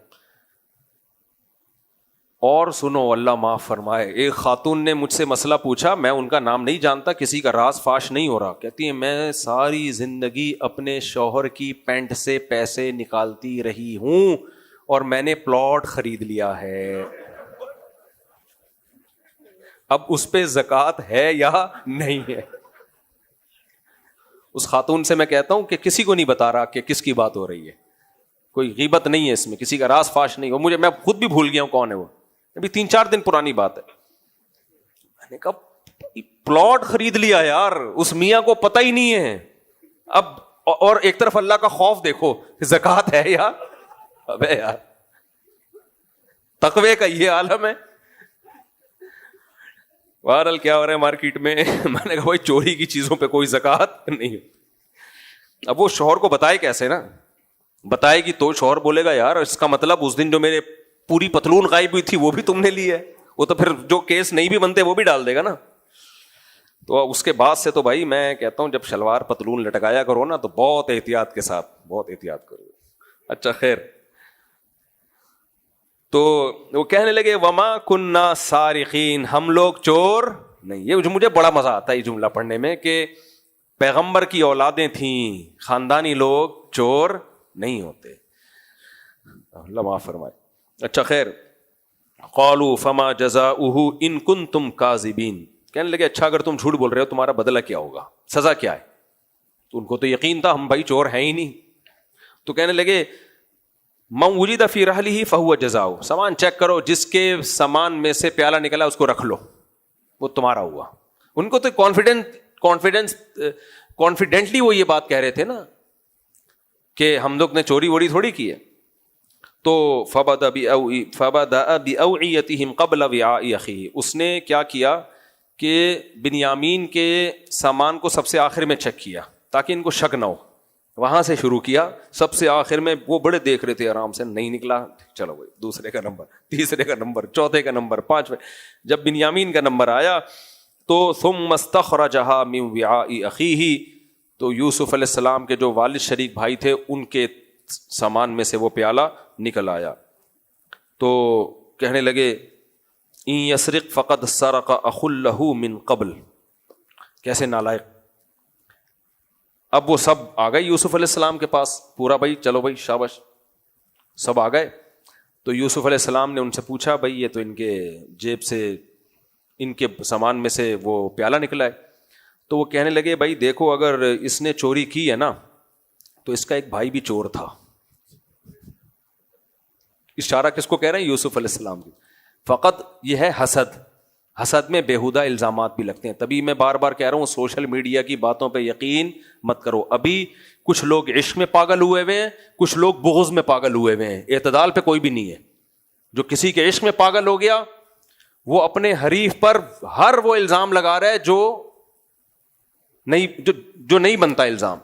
اور سنو اللہ معاف فرمائے، ایک خاتون نے مجھ سے مسئلہ پوچھا، میں ان کا نام نہیں جانتا، کسی کا راز فاش نہیں ہو رہا. کہتی ہے میں ساری زندگی اپنے شوہر کی پینٹ سے پیسے نکالتی رہی ہوں اور میں نے پلاٹ خرید لیا ہے. اب اس پہ زکوٰۃ ہے یا نہیں ہے. اس خاتون سے میں کہتا ہوں کہ کسی کو نہیں بتا رہا کہ کس کی بات ہو رہی ہے, کوئی غیبت نہیں ہے اس میں, کسی کا راز فاش نہیں ہو. میں خود بھی بھول گیا ہوں کون ہے وہ, ابھی 3-4 دن پرانی بات ہے. میں نے کہا پلاٹ خرید لیا یار, اس میاں کو پتہ ہی نہیں ہے. اب اور ایک طرف اللہ کا خوف دیکھو, زکوٰۃ ہے یا ابے یار, تقوی کا یہ عالم ہے. بہرحال کیا ہو رہا ہے مارکیٹ میں, میں نے کہا بھائی چوری کی چیزوں پہ کوئی زکوٰۃ نہیں. اب وہ شوہر کو بتائے کیسے نا, بتائے گی تو شوہر بولے گا یار اس کا مطلب اس دن جو میرے پوری پتلون غائب ہوئی تھی وہ بھی تم نے لی ہے. وہ تو پھر جو کیس نہیں بھی بنتے وہ بھی ڈال دے گا نا. تو اس کے بعد سے تو بھائی میں کہتا ہوں جب شلوار پتلون لٹکایا کرو نا تو بہت احتیاط کے ساتھ, بہت احتیاط کرو. اچھا خیر, تو وہ کہنے لگے وما کننا سارقین, ہم لوگ چور نہیں. یہ مجھے بڑا مزہ آتا ہے یہ جملہ پڑھنے میں کہ پیغمبر کی اولادیں تھیں, خاندانی لوگ چور نہیں ہوتے. اللہ معاف فرمائے. اچھا خیر, قالوا فما جزاؤہ ان کنتم کاذبین, کہنے لگے اچھا اگر تم جھوٹ بول رہے ہو تمہارا بدلہ کیا ہوگا, سزا کیا ہے. تو ان کو تو یقین تھا ہم بھائی چور ہیں ہی نہیں. تو کہنے لگے من وجد فی رحلہ فہو جزاؤ, سامان چیک کرو, جس کے سامان میں سے پیالہ نکلا اس کو رکھ لو, وہ تمہارا ہوا. ان کو تو کانفیڈنٹلی وہ یہ بات کہہ رہے تھے نا کہ ہم لوگ نے چوری ووری تھوڑی کی ہے. تو فبدأ بأوعیتہم قبل وعاء اخیہ, اس نے کیا کیا کہ بنیامین کے سامان کو سب سے آخر میں چیک کیا تاکہ ان کو شک نہ ہو. وہاں سے شروع کیا, سب سے آخر میں. وہ بڑے دیکھ رہے تھے آرام سے, نہیں نکلا چلو بھائی دوسرے کا نمبر, تیسرے کا نمبر, چوتھے کا نمبر, پانچویں. جب بنیامین کا نمبر آیا تو ثم استخرجها من وعاء اخیہ, تو یوسف علیہ السلام کے جو والد شریک بھائی تھے ان کے سامان میں سے وہ پیالہ نکل آیا. تو کہنے لگے ان یسرق فقد سرق اخ لہ من قبل, کیسے نالائق. اب وہ سب آ گئے یوسف علیہ السلام کے پاس, پورا بھائی چلو بھائی شاباش, سب آ گئے. تو یوسف علیہ السلام نے ان سے پوچھا بھائی یہ تو ان کے جیب سے ان کے سامان میں سے وہ پیالہ نکلا ہے. تو وہ کہنے لگے بھائی دیکھو اگر اس نے چوری کی ہے نا تو اس کا ایک بھائی بھی چور تھا. اشارہ کس کو کہہ رہے ہیں, یوسف علیہ السلام کی. فقط یہ ہے حسد, حسد میں بےہودہ الزامات بھی لگتے ہیں. تبھی میں بار بار کہہ رہا ہوں سوشل میڈیا کی باتوں پہ یقین مت کرو. ابھی کچھ لوگ عشق میں پاگل ہوئے ہوئے ہیں, کچھ لوگ بغض میں پاگل ہوئے ہوئے ہیں, اعتدال پہ کوئی بھی نہیں ہے. جو کسی کے عشق میں پاگل ہو گیا وہ اپنے حریف پر ہر وہ الزام لگا رہا ہے جو نہیں بنتا الزام,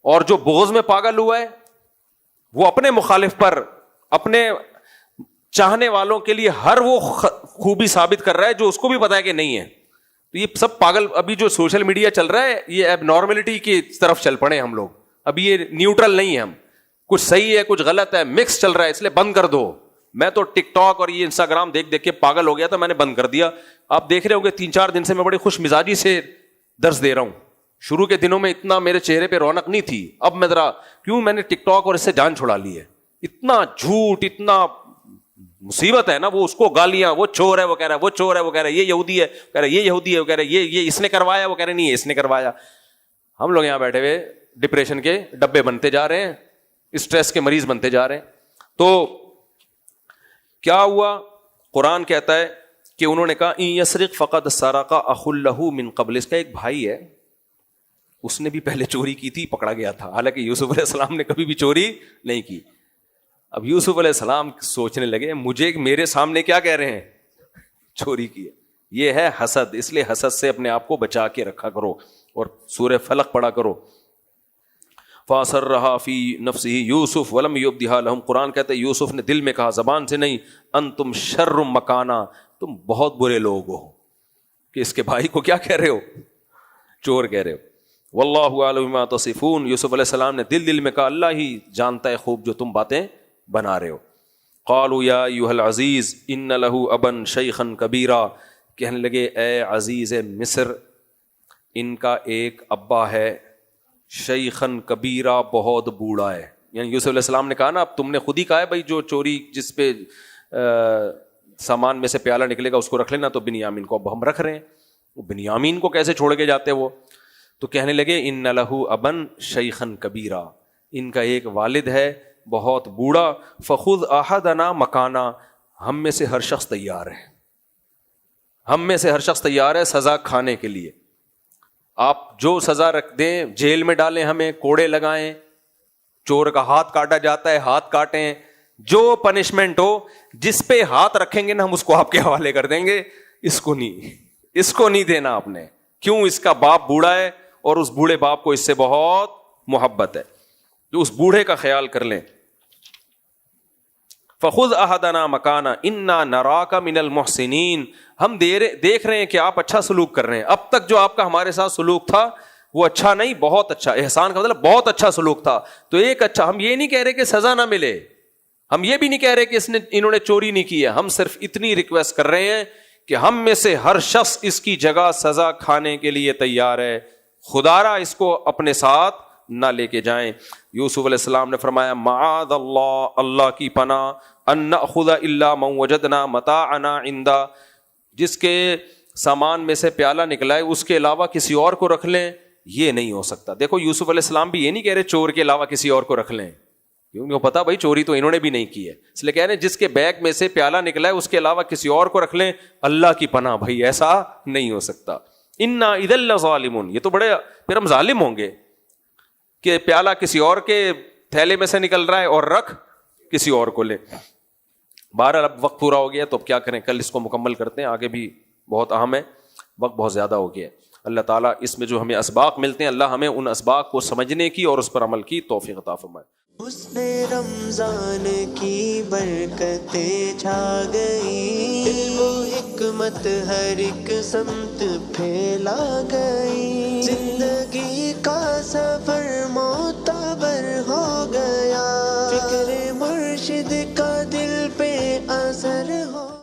اور جو بغض میں پاگل ہوا ہے وہ اپنے مخالف پر اپنے چاہنے والوں کے لیے ہر وہ خوبی ثابت کر رہا ہے جو اس کو بھی پتا ہے کہ نہیں ہے. تو یہ سب پاگل, ابھی جو سوشل میڈیا چل رہا ہے یہ اب نارملٹی کی طرف چل پڑے ہم لوگ. ابھی یہ نیوٹرل نہیں ہے, ہم کچھ صحیح ہے کچھ غلط ہے, مکس چل رہا ہے, اس لیے بند کر دو. میں تو ٹک ٹاک اور یہ انسٹاگرام دیکھ دیکھ کے پاگل ہو گیا تھا, میں نے بند کر دیا. آپ دیکھ رہے ہوں گے 3-4 دن سے میں بڑی خوش مزاجی سے درس دے رہا ہوں. شروع کے دنوں میں اتنا میرے چہرے پہ رونق نہیں تھی, اب میں ذرا میں نے ٹک ٹاک اور اس سے جان چھڑا لی ہے. اتنا جھوٹ, اتنا مصیبت ہے نا, وہ اس کو گالیاں, وہ چور ہے وہ کہہ رہا ہے, وہ چور ہے وہ کہہ رہا ہے, یہ یہودی ہے کہہ رہا ہے, یہ یہودی ہے وہ کہہ رہا ہے, یہ اس نے کروایا, وہ کہہ رہے نہیں ہے اس نے کروایا. ہم لوگ یہاں بیٹھے ہوئے ڈپریشن کے ڈبے بنتے جا رہے ہیں, اسٹریس کے مریض بنتے جا رہے ہیں. تو کیا ہوا, قرآن کہتا ہے کہ انہوں نے کہا ان یسرق فقد سرق اخ لہ من قبل, اس کا ایک بھائی ہے اس نے بھی پہلے چوری کی تھی, پکڑا گیا تھا. حالانکہ یوسف علیہ السلام نے کبھی بھی چوری نہیں کی. اب یوسف علیہ السلام سوچنے لگے مجھے میرے سامنے کیا کہہ رہے ہیں, چوری کی ہے. یہ ہے حسد, اس لیے حسد سے اپنے آپ کو بچا کے رکھا کرو اور سورہ فلق پڑھا کرو. فَأَسَرَّهَا فِي نَفْسِهِ يُوسُفُ وَلَمْ يُبْدِهَا لَهُمْ, قرآن کہتا ہے یوسف نے دل میں کہا, زبان سے نہیں, أَنْتُمْ شَرٌّ مَكَانًا, تم بہت برے لوگ ہو. کہ اس کے بھائی کو کیا کہہ رہے ہو, چور کہہ رہے ہو. وَاللَّهُ أَعْلَمُ بِمَا تَصِفُونَ, یوسف علیہ السلام نے دل میں کہا اللہ ہی جانتا ہے خوب جو تم باتیں بنا رہے ہو. قالوا یا ایھا العزیز ان لہ ابا شیخا کبیرا, کہنے لگے اے عزیز مصر ان کا ایک ابا ہے, شیخا کبیرا بہت بوڑھا ہے. یعنی یوسف علیہ السلام نے کہا نا, اب تم نے خود ہی کہا ہے بھائی جو چوری جس پہ سامان میں سے پیالہ نکلے گا اس کو رکھ لینا, تو بنیامین کو اب ہم رکھ رہے ہیں, وہ بنیامین کو کیسے چھوڑ کے جاتے وہ؟ تو کہنے لگے ان لہو ابن شیخن کبیرہ, ان کا ایک والد ہے بہت بوڑھا, فخذ احدنا مکانا, ہم میں سے ہر شخص تیار ہے, ہم میں سے ہر شخص تیار ہے سزا کھانے کے لیے. آپ جو سزا رکھ دیں, جیل میں ڈالیں, ہمیں کوڑے لگائیں, چور کا ہاتھ کاٹا جاتا ہے ہاتھ کاٹیں, جو پنشمنٹ ہو, جس پہ ہاتھ رکھیں گے نا ہم اس کو آپ کے حوالے کر دیں گے, اس کو نہیں دینا آپ نے. کیوں؟ اس کا باپ بوڑھا ہے اور اس بوڑھے باپ کو اس سے بہت محبت ہے, جو اس بوڑھے کا خیال کر لیں. فخذ احدنا مکانا انا نراک من المحسنین, ہم دیکھ رہے ہیں کہ آپ اچھا سلوک کر رہے ہیں, اب تک جو آپ کا ہمارے ساتھ سلوک تھا وہ اچھا نہیں, بہت اچھا. احسان کا مطلب بہت اچھا سلوک تھا, تو ایک اچھا. ہم یہ نہیں کہہ رہے کہ سزا نہ ملے, ہم یہ بھی نہیں کہہ رہے کہ انہوں نے چوری نہیں کی ہے, ہم صرف اتنی ریکویسٹ کر رہے ہیں کہ ہم میں سے ہر شخص اس کی جگہ سزا کھانے کے لیے تیار ہے, خدارا اس کو اپنے ساتھ نہ لے کے جائیں. یوسف علیہ السلام نے فرمایا معاذ اللہ, اللہ کی پناہ, ان نأخذ الا من وجدنا متاعنا عنده, جس کے سامان میں سے پیالہ نکلا ہے اس کے علاوہ کسی اور کو رکھ لیں, یہ نہیں ہو سکتا. دیکھو یوسف علیہ السلام بھی یہ نہیں کہہ رہے چور کے علاوہ کسی اور کو رکھ لیں, کیونکہ وہ پتا بھائی چوری تو انہوں نے بھی نہیں کی ہے, اس لیے کہہ رہے ہیں جس کے بیگ میں سے پیالہ نکلا ہے اس کے علاوہ کسی اور کو رکھ لیں, اللہ کی پناہ بھائی ایسا نہیں ہو سکتا. انا اذا لظالمون, یہ تو بڑے پھر ہم ظالم ہوں گے کہ پیالہ کسی اور کے تھیلے میں سے نکل رہا ہے اور رکھ کسی اور کو لے. بہرحال اب وقت پورا ہو گیا تو اب کیا کریں, کل اس کو مکمل کرتے ہیں, آگے بھی بہت اہم ہے, وقت بہت زیادہ ہو گیا. اللہ تعالیٰ اس میں جو ہمیں اسباق ملتے ہیں, اللہ ہمیں ان اسباق کو سمجھنے کی اور اس پر عمل کی توفیق عطا فرمائے. حسن رمضان کی برکتیں چھا گئی, علم و حکمت ہر ایک سمت پھیلا گئی, زندگی کا سفر